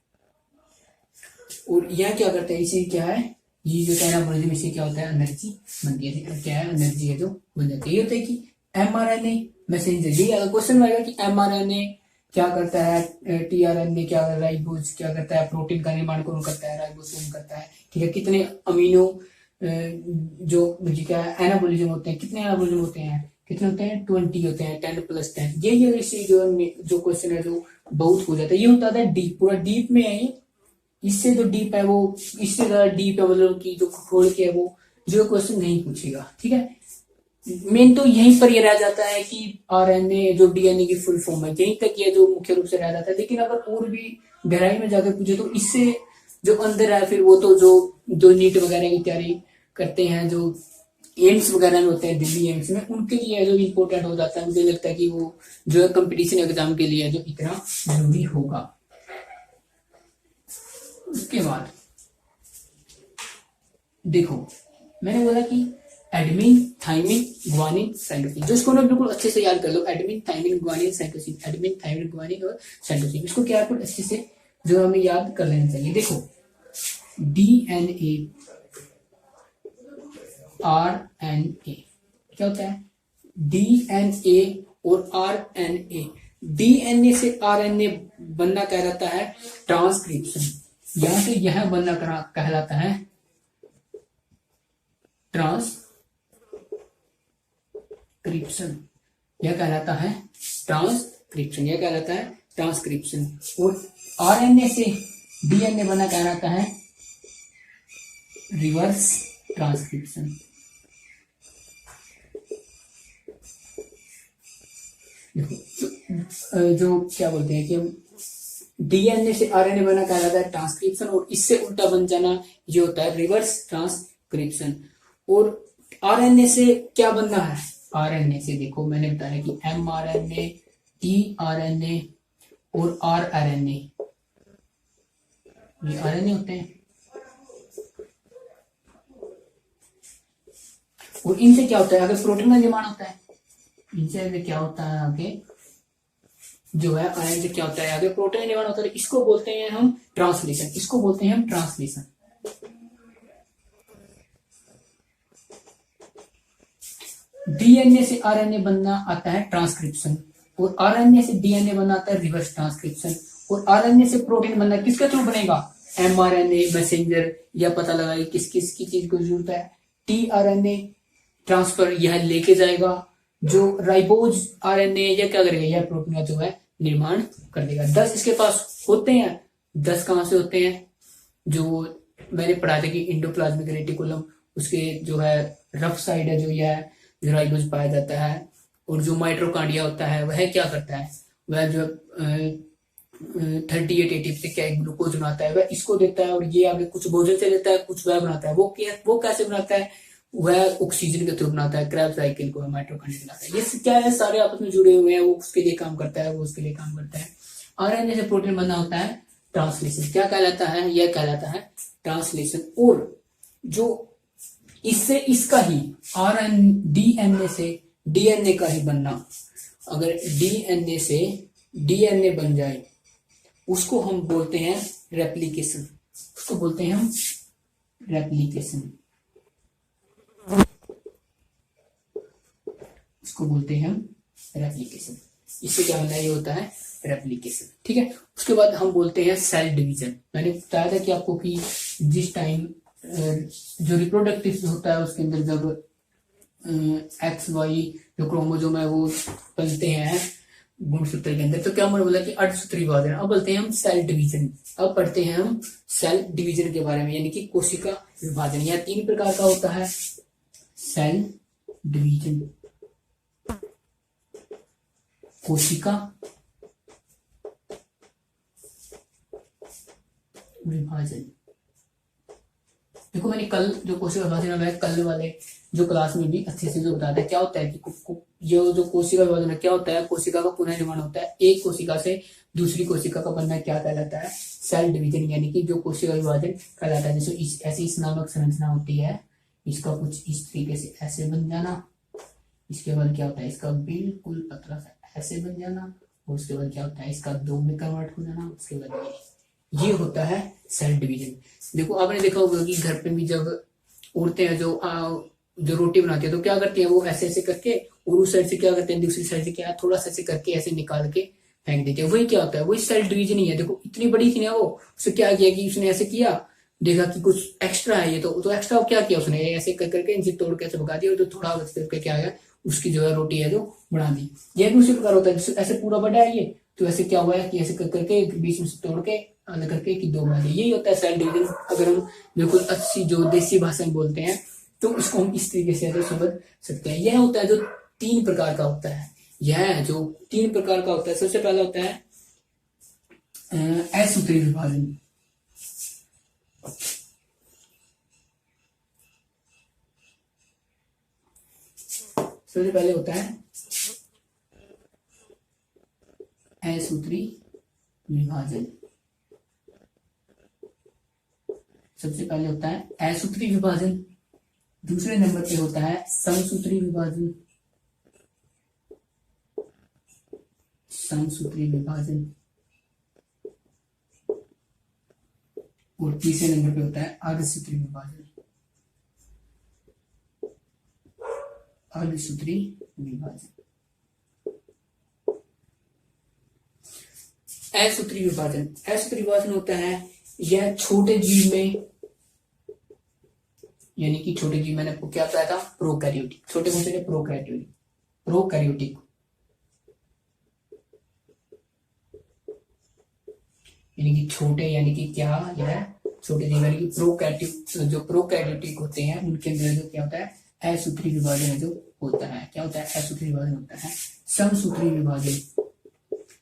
A: और यह क्या करता है, इसे क्या है, ये जो एनाबोलिज्म इसे क्या होता है, एनर्जी बनती है। क्या है, एनर्जी है जो बन जाती है। ये होता है कि एमआरएनए मैसेंजर, ये अगर क्वेश्चन आएगा कि एमआरएनए क्या करता है टीआरएनए, क्या राइबोज क्या करता है, प्रोटीन का निर्माण कौन करता है, राइबोज कौन करता है, ठीक है। कितने अमीनो जो क्या एनाबोलिज्म होते हैं, कितने एनाबोलिज्म होते हैं, कितने होते हैं 20 होते हैं, 10+10। ये इसी जो क्वेश्चन है जो बहुत हो जाता है, ये होता है डीप, पूरा डीप में है। इससे जो डीप है वो, इससे ज्यादा डीप है मतलब कि जो खोल के है वो जो क्वेश्चन नहीं पूछेगा, ठीक है। मेन तो यहीं पर ये रह जाता है कि आरएनए जो डीएनए की फुल फॉर्म है, यहीं तक ये जो मुख्य रूप से रह जाता है। लेकिन अगर और भी गहराई में जाकर पूछे तो इससे जो अंदर है फिर वो तो जो नीट वगैरह की तैयारी करते हैं, जो एम्स वगैरह में होते हैं, दिल्ली एम्स में, उनके लिए जो इम्पोर्टेंट हो जाता है। मुझे लगता है कि वो जो है कंपटीशन एग्जाम के लिए जो इतना जरूरी होगा। उसके बाद देखो मैंने बोला कि एडमिन, थाइमिन, ग्वानिन, साइटोसिन, जो इसको ना बिल्कुल अच्छे से याद कर लो। Adenine, thymine, guanine, cytosine, adenine, thymine, guanine और साइटोसिन, इसको क्या कुछ अच्छे से जो हमें याद कर लेना चाहिए। देखो डीएनए, आरएनए क्या होता है, डीएनए और आरएनए। डीएनए से आरएनए बनना कहलाता है ट्रांसक्रिप्शन, यहां से यह बनना कहलाता है ट्रांसक्रिप्शन, यह कहलाता है ट्रांसक्रिप्शन, यह कहलाता है ट्रांसक्रिप्शन। और आरएनए से डीएनए बना कहलाता है रिवर्स ट्रांसक्रिप्शन। जो क्या बोलते हैं कि हम डीएनए से आरएनए बना कहलाता है ट्रांसक्रिप्शन, और इससे उल्टा बन जाना ये होता है रिवर्स ट्रांसक्रिप्शन। और आरएनए से क्या बनना है, आरएनए से देखो मैंने बताया कि एमआरएनए, टीआरएनए और आरआरएनए, ये आरएनए होते हैं। और इनसे क्या होता है, अगर प्रोटीन का निर्माण होता है, इनसे क्या होता है आगे जो है आयन से क्या होता है आगे प्रोटीन निर्माण होता है। इसको बोलते हैं हम ट्रांसलेशन, इसको बोलते हैं हम ट्रांसलेशन। डीएनए से आरएनए बनना आता है ट्रांसक्रिप्शन, और आरएनए से डीएनए बनना आता है रिवर्स ट्रांसक्रिप्शन। और आरएनए से प्रोटीन बनना किसके थ्रू बनेगा, एमआरएनए मैसेंजर, या पता लगा किस किस की चीज को जरूरत है, टीआरएनए ट्रांसफर, यह लेके जाएगा। जो राइबोज आरएनए यह क्या करेगा, यह प्रोटीन का जो है निर्माण कर देगा। 10 इसके पास होते हैं। 10 कहां से होते हैं, जो मैंने पढ़ा था कि इंडोप्लाज्मिक रेटिकुलम, उसके जो है रफ साइड है जो यह जो राइबोज पाया जाता है। और जो माइट्रोकांडिया होता है वह क्या करता है, वह जो 38 ATP क्या ग्लूकोज बनाता है, वह इसको देता है। और ये आगे कुछ भोजन से लेता है, कुछ वह बनाता है। वो कैसे बनाता है, वह ऑक्सीजन के थ्रू बनाता है, क्रैब साइकिल को माइटोकॉन्ड्रिया बनाता है। ये क्या है, सारे आपस में जुड़े हुए हैं, वो उसके लिए काम करता है, वो उसके लिए काम करता है। आरएनए से प्रोटीन बनना होता है ट्रांसलेशन, क्या कहलाता है, यह कहलाता है ट्रांसलेशन। और जो इससे इसका ही डीएनए से डीएनए का ही बनना, अगर डीएनए से डीएनए बन जाए उसको हम बोलते हैं रेप्लिकेशन, उसको बोलते हैं हम रेप्लिकेशन, इसको बोलते हैं हम रेप्लिकेशन। इससे क्या होना, ये होता है रेप्लिकेशन, ठीक है। उसके बाद हम बोलते हैं सेल डिवीजन। मैंने बताया था कि आपको कि जिस टाइम जो रिप्रोडक्टिव होता है उसके अंदर जब एक्स वाई जो क्रोमोजोम है वो बनते हैं गुणसूत्र के अंदर, तो क्या मैंने बोला कि अर्धसूत्री विभाजन। अब बोलते हैं हम सेल डिवीजन। अब पढ़ते हैं हम सेल डिवीजन के बारे में, यानी कि कोशिका विभाजन। यह 3 प्रकार का होता है, सेल डिवीजन, कोशिका विभाजन। देखो मैंने कल जो कोशिका विभाजन है कल वाले जो क्लास में भी अच्छे से जो बताया था, क्या होता है कि जो कोशिका विभाजन है क्या होता है, कोशिका का पुनर्निर्माण होता है। एक कोशिका से दूसरी कोशिका का बनना क्या कहलाता है, सेल डिवीजन, यानी कि जो कोशिका विभाजन कहलाता है। जैसे ऐसी इस नामक संरचना होती है, इसका कुछ इस तरीके से ऐसे बन जाना, इसके बाद क्या होता है इसका बिल्कुल पतला सा ऐसे बन जाना, और उसके बाद क्या होता है इसका 2 में कन्वर्ट हो जाना, उसके बाद ये होता है सेल डिवीजन। देखो आपने देखा होगा कि घर पे भी जब औरतें जो रोटी बनाती है तो क्या करती है, वो ऐसे ऐसे करके, और उस साइड से क्या करते हैं दूसरी साइड से क्या थोड़ा सा ऐसे करके ऐसे निकाल के फेंक देते हैं। वही क्या होता है, वही सेल डिवीजन ही है। देखो इतनी बड़ी थी ना वो, उसने क्या किया कि उसने ऐसे किया, देखा कि कुछ एक्स्ट्रा है ये, तो एक्स्ट्रा क्या किया उसने, ऐसे कर करके इनसे तोड़ के ऐसे भगा दिया, और जो थोड़ा बच करके क्या है उसकी जो है रोटी है जो बना दी। ये भी उसी प्रकार होता है, ऐसे पूरा बड़ा है ये, तो ऐसे क्या हुआ है कि ऐसे कर करके बीच में से तोड़ के अलग करके कि दो बना दिए। यही होता है सेल डिवीजन। अगर हम बिल्कुल अच्छी जो देसी भाषा में बोलते हैं तो इसको हम इस तरीके से समझ सकते हैं। यह होता है जो 3 प्रकार का होता है। यह जो 3 प्रकार का होता है, सबसे पहला होता है असूत्री विभाजन। सबसे पहले होता है असूत्री विभाजन। सबसे पहले होता है असूत्री विभाजन। दूसरे नंबर पे होता है समसूत्री विभाजन। समसूत्री विभाजन। और तीसरे नंबर पे होता है अर्धसूत्री विभाजन। अर्धसूत्री विभाजन। असूत्री विभाजन। असूत्री विभाजन होता है यह छोटे जीव में, यानी कि छोटे जीव मैंने आपको क्या बताया था, प्रोकैरियोटिक। छोटे कौन से, प्रोकैरियोटिक। प्रोकैरियोटिक यानी कि छोटे, यानी कि क्या, यह छोटे जीव यानी कि प्रोकैरियोटिक। जो प्रोकैरियोटिक होते हैं उनके अंदर जो क्या होता है, असूत्री विभाजन जो होता है। क्या होता है, असूत्री विभाजन होता है। समसूत्री विभाजन।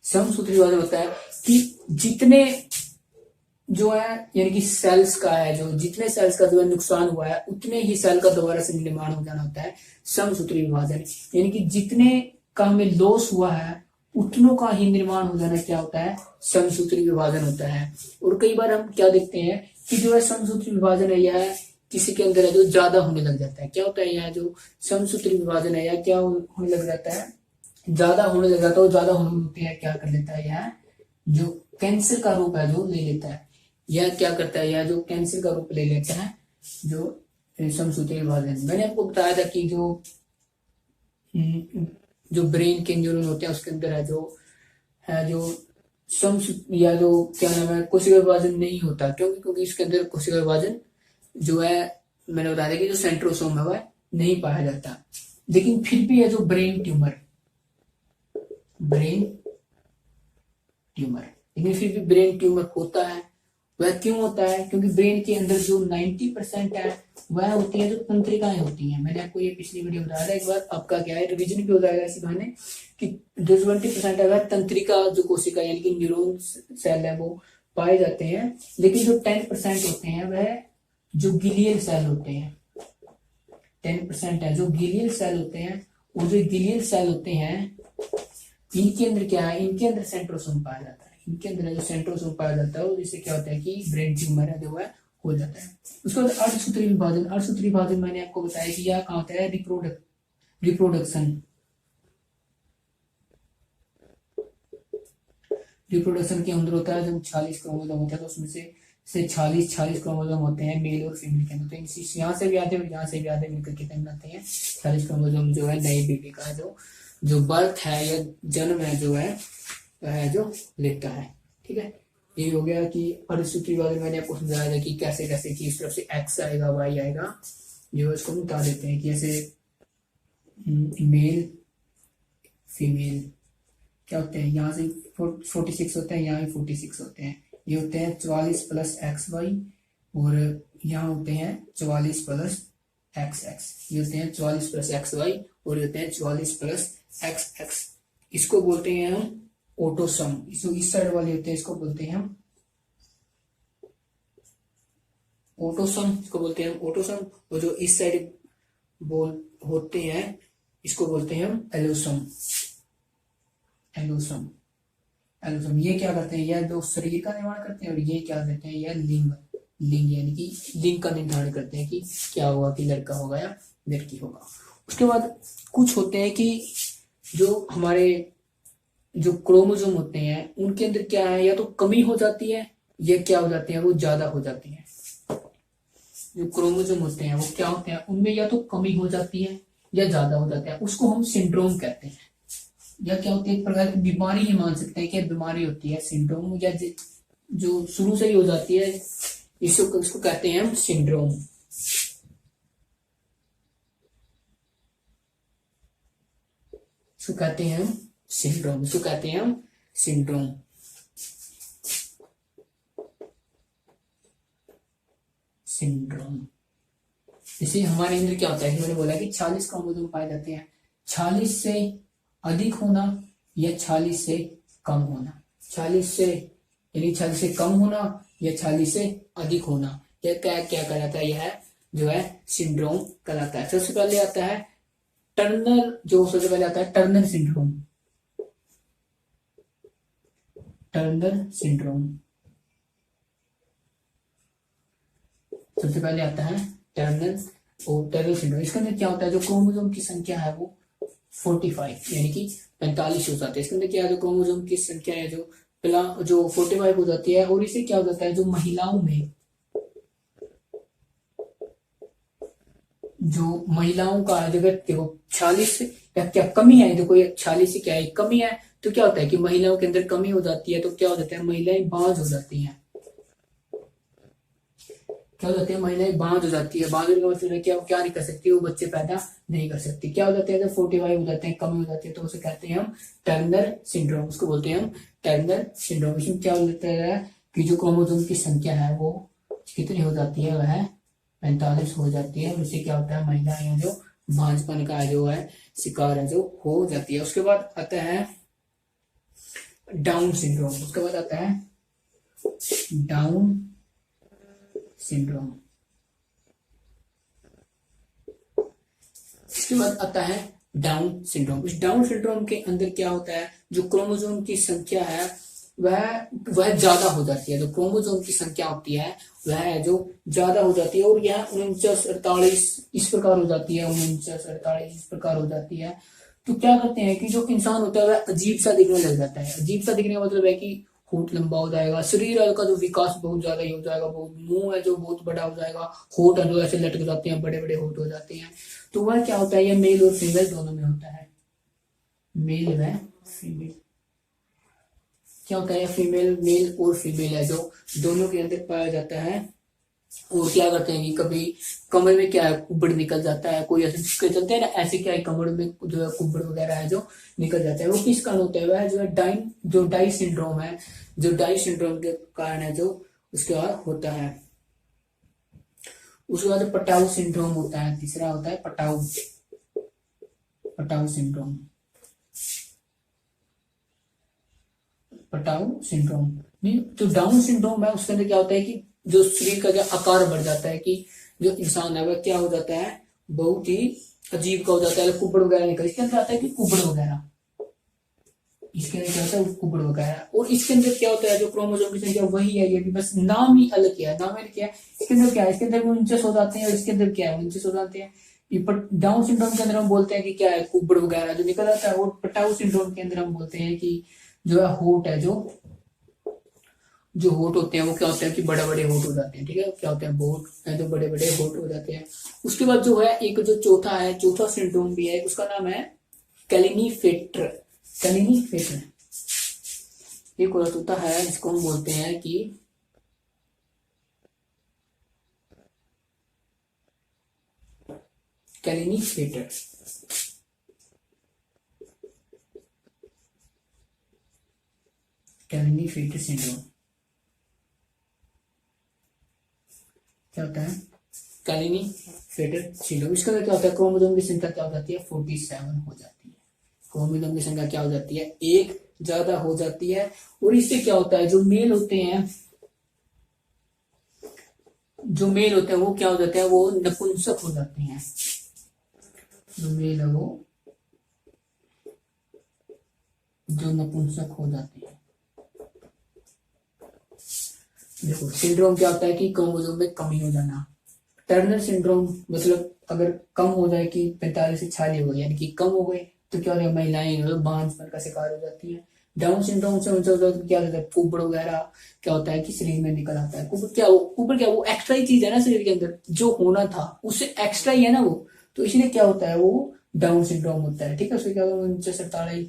A: समसूत्री विभाजन होता है कि जितने जो है यानी कि सेल्स का है, जो जितने सेल्स का जो है नुकसान हुआ है उतने ही सेल का दोबारा से निर्माण हो जाना होता है समसूत्री विभाजन। यानी कि जितने का हमें लॉस हुआ है उतनों का ही निर्माण हो जाना क्या होता है, समसूत्री विभाजन होता है। और कई बार हम क्या देखते हैं कि जो है समसूत्री विभाजन है यह किसी के अंदर है जो ज्यादा होने लग जाता है। क्या होता है, यह जो समसूत्री विभाजन है यह क्या होने लग जाता है, ज्यादा होने लग जाता है। और ज्यादा होने है क्या कर लेता है, यह जो कैंसर का रूप है जो ले लेता है। यह क्या करता है, यह जो कैंसर का रूप ले लेता है जो समसूत्री विभाजन। मैंने आपको बताया था कि जो ब्रेन के न्यूरॉन होते हैं उसके अंदर है जो या जो क्या नाम है, कोशिका विभाजन नहीं होता। क्योंकि इसके अंदर कोशिका विभाजन जो है, मैंने बताया था कि जो सेंट्रोसोम है वह नहीं पाया जाता। लेकिन फिर भी है जो ब्रेन ट्यूमर, लेकिन फिर भी ब्रेन ट्यूमर होता है। वह क्यों होता है, क्योंकि ब्रेन के अंदर जो 90% है वह होती है जो तंत्रिकाएं होती हैं। मैंने आपको ये पिछली वीडियो बताया था, एक बार आपका क्या है रिवीजन भी हो जाएगा इसी बहाने, कि जो 20% है वह तंत्रिका जो कोशिका यानी कि न्यूरॉन सेल है वो पाए जाते हैं। लेकिन जो 10% होते हैं वह जो गिलियल सेल होते हैं, 10% है जो गिलियल सेल होते हैं। और जो गिलियल सेल होते हैं इनके अंदर क्या है, इनके अंदर सेंट्रोसोम पाया जाता है। इनके अंदर जो सेंट्रोसोम पाया जाता है जिससे क्या होता है कि ब्रेन ट्यूमर है जो है हो जाता है। उसके बाद अर्धसूत्री विभाजन। अर्धसूत्री विभाजन मैंने आपको बताया कि यह कहाँ होता है, रिप्रोडक्शन के अंदर होता है। जब 46 क्रोमोसोम होता है तो उसमें से 46 क्रोमोसोम होते हैं मेल और फीमेल के अंदर। तो यहाँ से भी आते हैं, यहाँ से भी आते हैं, मिलकर कितने बनाते हैं 46 क्रोमोसोम जो है नई बेबी का जो बर्थ है या जन्म है जो है वह जो लेता है। ठीक है, ये हो गया कि अर्धसूत्री विभाजन मैंने आपको समझाया था कि कैसे कैसे कि इस तरफ से एक्स आएगा वाई आएगा, जो इसको हम बता देते हैं कि ऐसे मेल फीमेल क्या होते हैं, यहाँ से 46 होते हैं, यहाँ भी 46 होते हैं। ये होते हैं 44 प्लस एक्स वाई, और यहाँ होते हैं 44 प्लस एक्स एक्स। ये होते हैं 44 प्लस एक्स वाई, और ये होते हैं 44 प्लस एक्स एक्स। इसको बोलते हैं हम ऑटोसम। इस साइड वाले होते हैं इसको बोलते हैं हम ऑटोसम, इसको बोलते हैं हम ऑटोसम। और जो इस साइड होते हैं इसको बोलते हैं हम एलोसम। ये क्या करते हैं, यह जो शरीर का निर्माण करते हैं, और ये क्या करते हैं, यह लिंग यानी कि लिंग का निर्धारण करते हैं कि क्या होगा, कि लड़का होगा या लड़की होगा। उसके बाद कुछ होते हैं कि जो हमारे जो क्रोमोसोम होते हैं उनके अंदर क्या है, या तो कमी हो जाती है या क्या हो जाती है, वो ज्यादा हो जाती है। जो क्रोमोसोम होते हैं वो क्या होते हैं, उनमें या तो कमी हो जाती है या ज्यादा हो जाता है, उसको हम सिंड्रोम कहते हैं। या क्या होती है, एक प्रकार की बीमारी ही मान सकते हैं कि बीमारी होती है सिंड्रोम, या जो शुरू से ही हो जाती है, इसको कहते हैं हम सिंड्रोम। इसको कहते हैं हम सिंड्रोम, इसको कहते हैं हम सिंड्रोम। सिंड्रोम इसे हमारे अंदर क्या होता है, मैंने बोला कि 46 क्रोमोसोम पाए जाते हैं। 46 से अधिक होना या 46 से कम होना, 46 से यानी 46 से कम होना या 46 से अधिक होना, यह क्या कहलाता है, यह जो है सिंड्रोम कहलाता है। सबसे पहले आता है टर्नर, जो सबसे पहले आता है टर्नर सिंड्रोम। टर्नर सिंड्रोम सबसे पहले आता है टर्नर और टर्नर सिंड्रोम। इसके अंदर क्या होता है, जो क्रोमोसोम की संख्या है वो 45 यानी कि 45 हो जाती है। इसके अंदर क्या है, जो क्रोमोसोम की संख्या है जो 45 हो जाती है। और इसे क्या हो जाता है, जो महिलाओं का जो देखो 46 या क्या कमी है, जो कोई 46 से क्या है कमी है, तो क्या होता है कि महिलाओं के अंदर कमी हो जाती है, तो क्या हो जाता है, महिलाएं बांझ हो जाती हैं। क्या हो जाती है, महिलाएं बांझ हो जाती है। बांझ होने का मतलब क्या, क्या नहीं कर सकती, वो बच्चे पैदा नहीं कर सकती। क्या हो जाते हैं, जब 45 हो जाते हैं, कमी हो जाती है, तो उसे कहते हैं हम टर्नर सिंड्रोम, उसको बोलते हैं हम टर्नर सिंड्रोम। इसमें क्या होता है कि जो क्रोमोसोम की संख्या है वो कितनी हो जाती है, वह 45 हो जाती है। और इससे क्या होता है, महिलाएं जो बांझपन का जो है शिकार है जो हो जाती है। उसके बाद आता है डाउन सिंड्रोम। उसके बाद आता है डाउन सिंड्रोम। इसके बाद आता है डाउन सिंड्रोम। इस डाउन सिंड्रोम के अंदर क्या होता है, जो क्रोमोसोम की संख्या है वह ज्यादा हो जाती है। जो क्रोमोसोम की संख्या होती है वह जो ज्यादा हो जाती है, और यह 49-48 इस प्रकार हो जाती है। 49-48 इस प्रकार हो जाती है। तो क्या करते हैं कि जो इंसान होता है वह अजीब सा दिखने लग जाता है। अजीब सा दिखने का मतलब है कि होठ लंबा हो जाएगा, शरीर का जो विकास बहुत ज्यादा ही हो जाएगा, बहुत मुंह है जो बहुत बड़ा हो जाएगा, होठ जो ऐसे लटक जाते हैं, बड़े बड़े होठ हो जाते हैं। तो वह क्या होता है, यह मेल और फीमेल दोनों में होता है। मेल व फीमेल क्या होता है, फीमेल मेल और फीमेल है जो दोनों के अंदर पाया जाता है। और क्या करते हैं कि कभी कमर में क्या है, कुबड़ निकल जाता है, कोई ऐसे जिसके चलते हैं ना, ऐसे क्या है कमर में जो है कुबड़ वगैरह है जो निकल जाता है। वो किस कारण होता है, वह जो डाई सिंड्रोम है, जो डाई सिंड्रोम के कारण है जो उसके बाद होता है। उसके बाद पटाऊ सिंड्रोम होता है, तीसरा होता है पटाऊ सिंड्रोम। पटाऊ सिंड्रोम नहीं, जो डाउन सिंड्रोम है उसके अंदर क्या होता है कि जो शरीर का जो आकार बढ़ जाता है, कि जो इंसान है वह क्या हो जाता है, बहुत ही अजीब का हो जाता है, कुबड़ वगैरह निकल। इसके अंदर आता है कि कुबड़ वगैरह, इसके अंदर क्या होता है कुबड़ वगैरह। और इसके अंदर क्या होता है, जो क्रोमोसोम की संख्या वही है, ये भी बस नाम ही अलग किया है, नाम अलग किया है। इसके अंदर क्या है, इसके अंदर 49 हो जाते हैं, और इसके अंदर क्या है 49 हो जाते हैं। डाउन सिंड्रोम के अंदर हम बोलते हैं कि क्या है, कुबड़ वगैरह जो निकल आता है। और पटाऊ सिंड्रोम के अंदर हम बोलते हैं कि जो है होठ है, जो होठ होते हैं वो क्या होते हैं कि बड़े बड़े होठ हो जाते हैं। ठीक है, क्या होते हैं, होठ है जो बड़े बड़े होठ हो जाते हैं। उसके बाद जो है एक जो चौथा सिंड्रोम भी है, उसका नाम है कैलिनीफेटर। एक औरत होता है जिसको हम बोलते हैं कि कैलिनीफेटर। कैलिनीफेटर सिंड्रोम क्या होता है, कैलिनीफेटर सिंड्रोम। इसका क्या होता है, क्रोमोसोम की संख्या क्या हो जाती है, 47 हो जाती है। क्रोमोसोम की संख्या क्या हो जाती है, एक ज्यादा हो जाती है। और इससे क्या होता है, जो मेल होते हैं वो क्या हो जाते हैं, वो नपुंसक हो जाते हैं। जो मेल है वो जो नपुंसक हो जाते हैं। देखो सिंड्रोम क्या होता है कि क्रोमोसोम में कमी हो जाना। टर्नर सिंड्रोम मतलब अगर कम हो जाए कि 45 से 46 हो गए, यानी कि कम हो गए, तो क्या होता है, महिलाएं बांझपन का शिकार हो जाती है। डाउन सिंड्रोम से क्या होता है, कुबड़ वगैरह क्या होता है कि शरीर में निकल आता है। कुबड़ क्या वो एक्स्ट्रा ही चीज है ना, शरीर के अंदर जो होना था उससे एक्स्ट्रा ही है ना वो, तो इसलिए क्या होता है, वो डाउन सिंड्रोम होता है। ठीक है, उसके क्या 49-48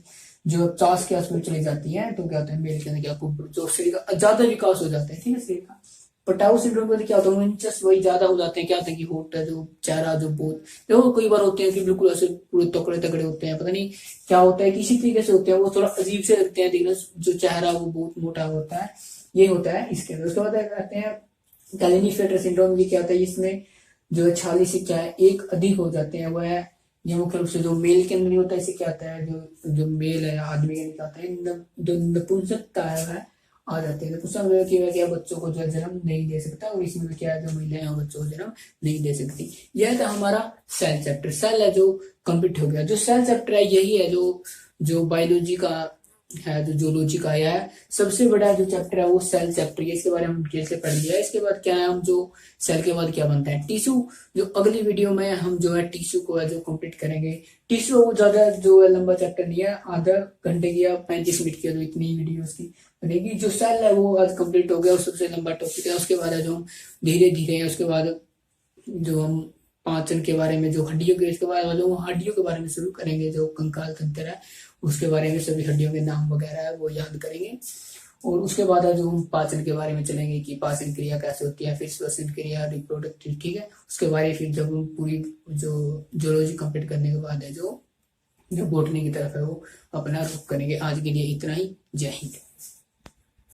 A: जो 50 के आसपास चली जाती है तो क्या होता है मेल के अंदर क्या आपको जो शरीर का ज्यादा विकास हो जाता है, ठीक है शरीर का। पर टाउ सिंड्रोम में क्या होता है इंचेस वही ज्यादा हो जाते हैं, क्या होता है कि होट है जो चेहरा जो बहुत देखो कई बार होते हैं कि बिल्कुल ऐसे पूरे तकड़े तगड़े होते हैं, पता नहीं क्या होता है किसी तरीके से होते हैं, वो थोड़ा अजीब से लगते हैं देखने, जो चेहरा वो बहुत मोटा होता है, ये होता है इसके अंदर। उसके बाद कहते हैं कैलिनीफेटर सिंड्रोम, ये क्या होता है इसमें जो 46 से क्या है एक अधिक हो जाते हैं, वो है ये मुख्य रूप से जो मेल के अंदर नहीं होता है, इसे क्या आता है जो जो मेल है आदमी के अंदर आता है जो नपुंसकता है वह आ जाती है। नपुंसक में क्या बच्चों को जो है जन्म नहीं दे सकता, और इसमें क्या है जो महिलाएं बच्चों को जन्म नहीं दे सकती। यह था हमारा सेल चैप्टर, सेल है जो कंप्लीट हो गया। जो सेल चैप्टर है यही है जो बायोलॉजी का है, जो जूलॉजी का आया है। सबसे बड़ा जो चैप्टर है वो सेल चैप्टर है, इसके बारे में हम डिटेल से पढ़ लिया है। इसके बाद क्या है हम जो सेल के बाद क्या बनता है टिश्यू, जो अगली वीडियो में हम जो है टिश्यू को है जो कंप्लीट करेंगे। टिश्यू वो ज्यादा जो है लंबा चैप्टर नहीं है, आधा घंटे की या 35 मिनट की, तो इतनी वीडियो की बनेगी। जो सेल है वो आज कंप्लीट हो गया और सबसे लंबा टॉपिक है। उसके बाद है जो हम धीरे धीरे उसके बाद जो हम पाचन के बारे में, जो हड्डियों के, इसके बाद जो हड्डियों के बारे में शुरू करेंगे, जो कंकाल तंत्र है उसके बारे में, सभी हड्डियों के नाम वगैरह है वो याद करेंगे। और उसके बाद है जो हम पाचन के बारे में चलेंगे कि पाचन क्रिया कैसे होती है, फिर श्वसन क्रिया, रिप्रोडक्टिव, ठीक है। उसके बारे में फिर जब हम पूरी जो जूलॉजी कंप्लीट करने के बाद है जो बोटनी की तरफ है वो अपना रुख करेंगे। आज के लिए इतना ही, जय हिंद।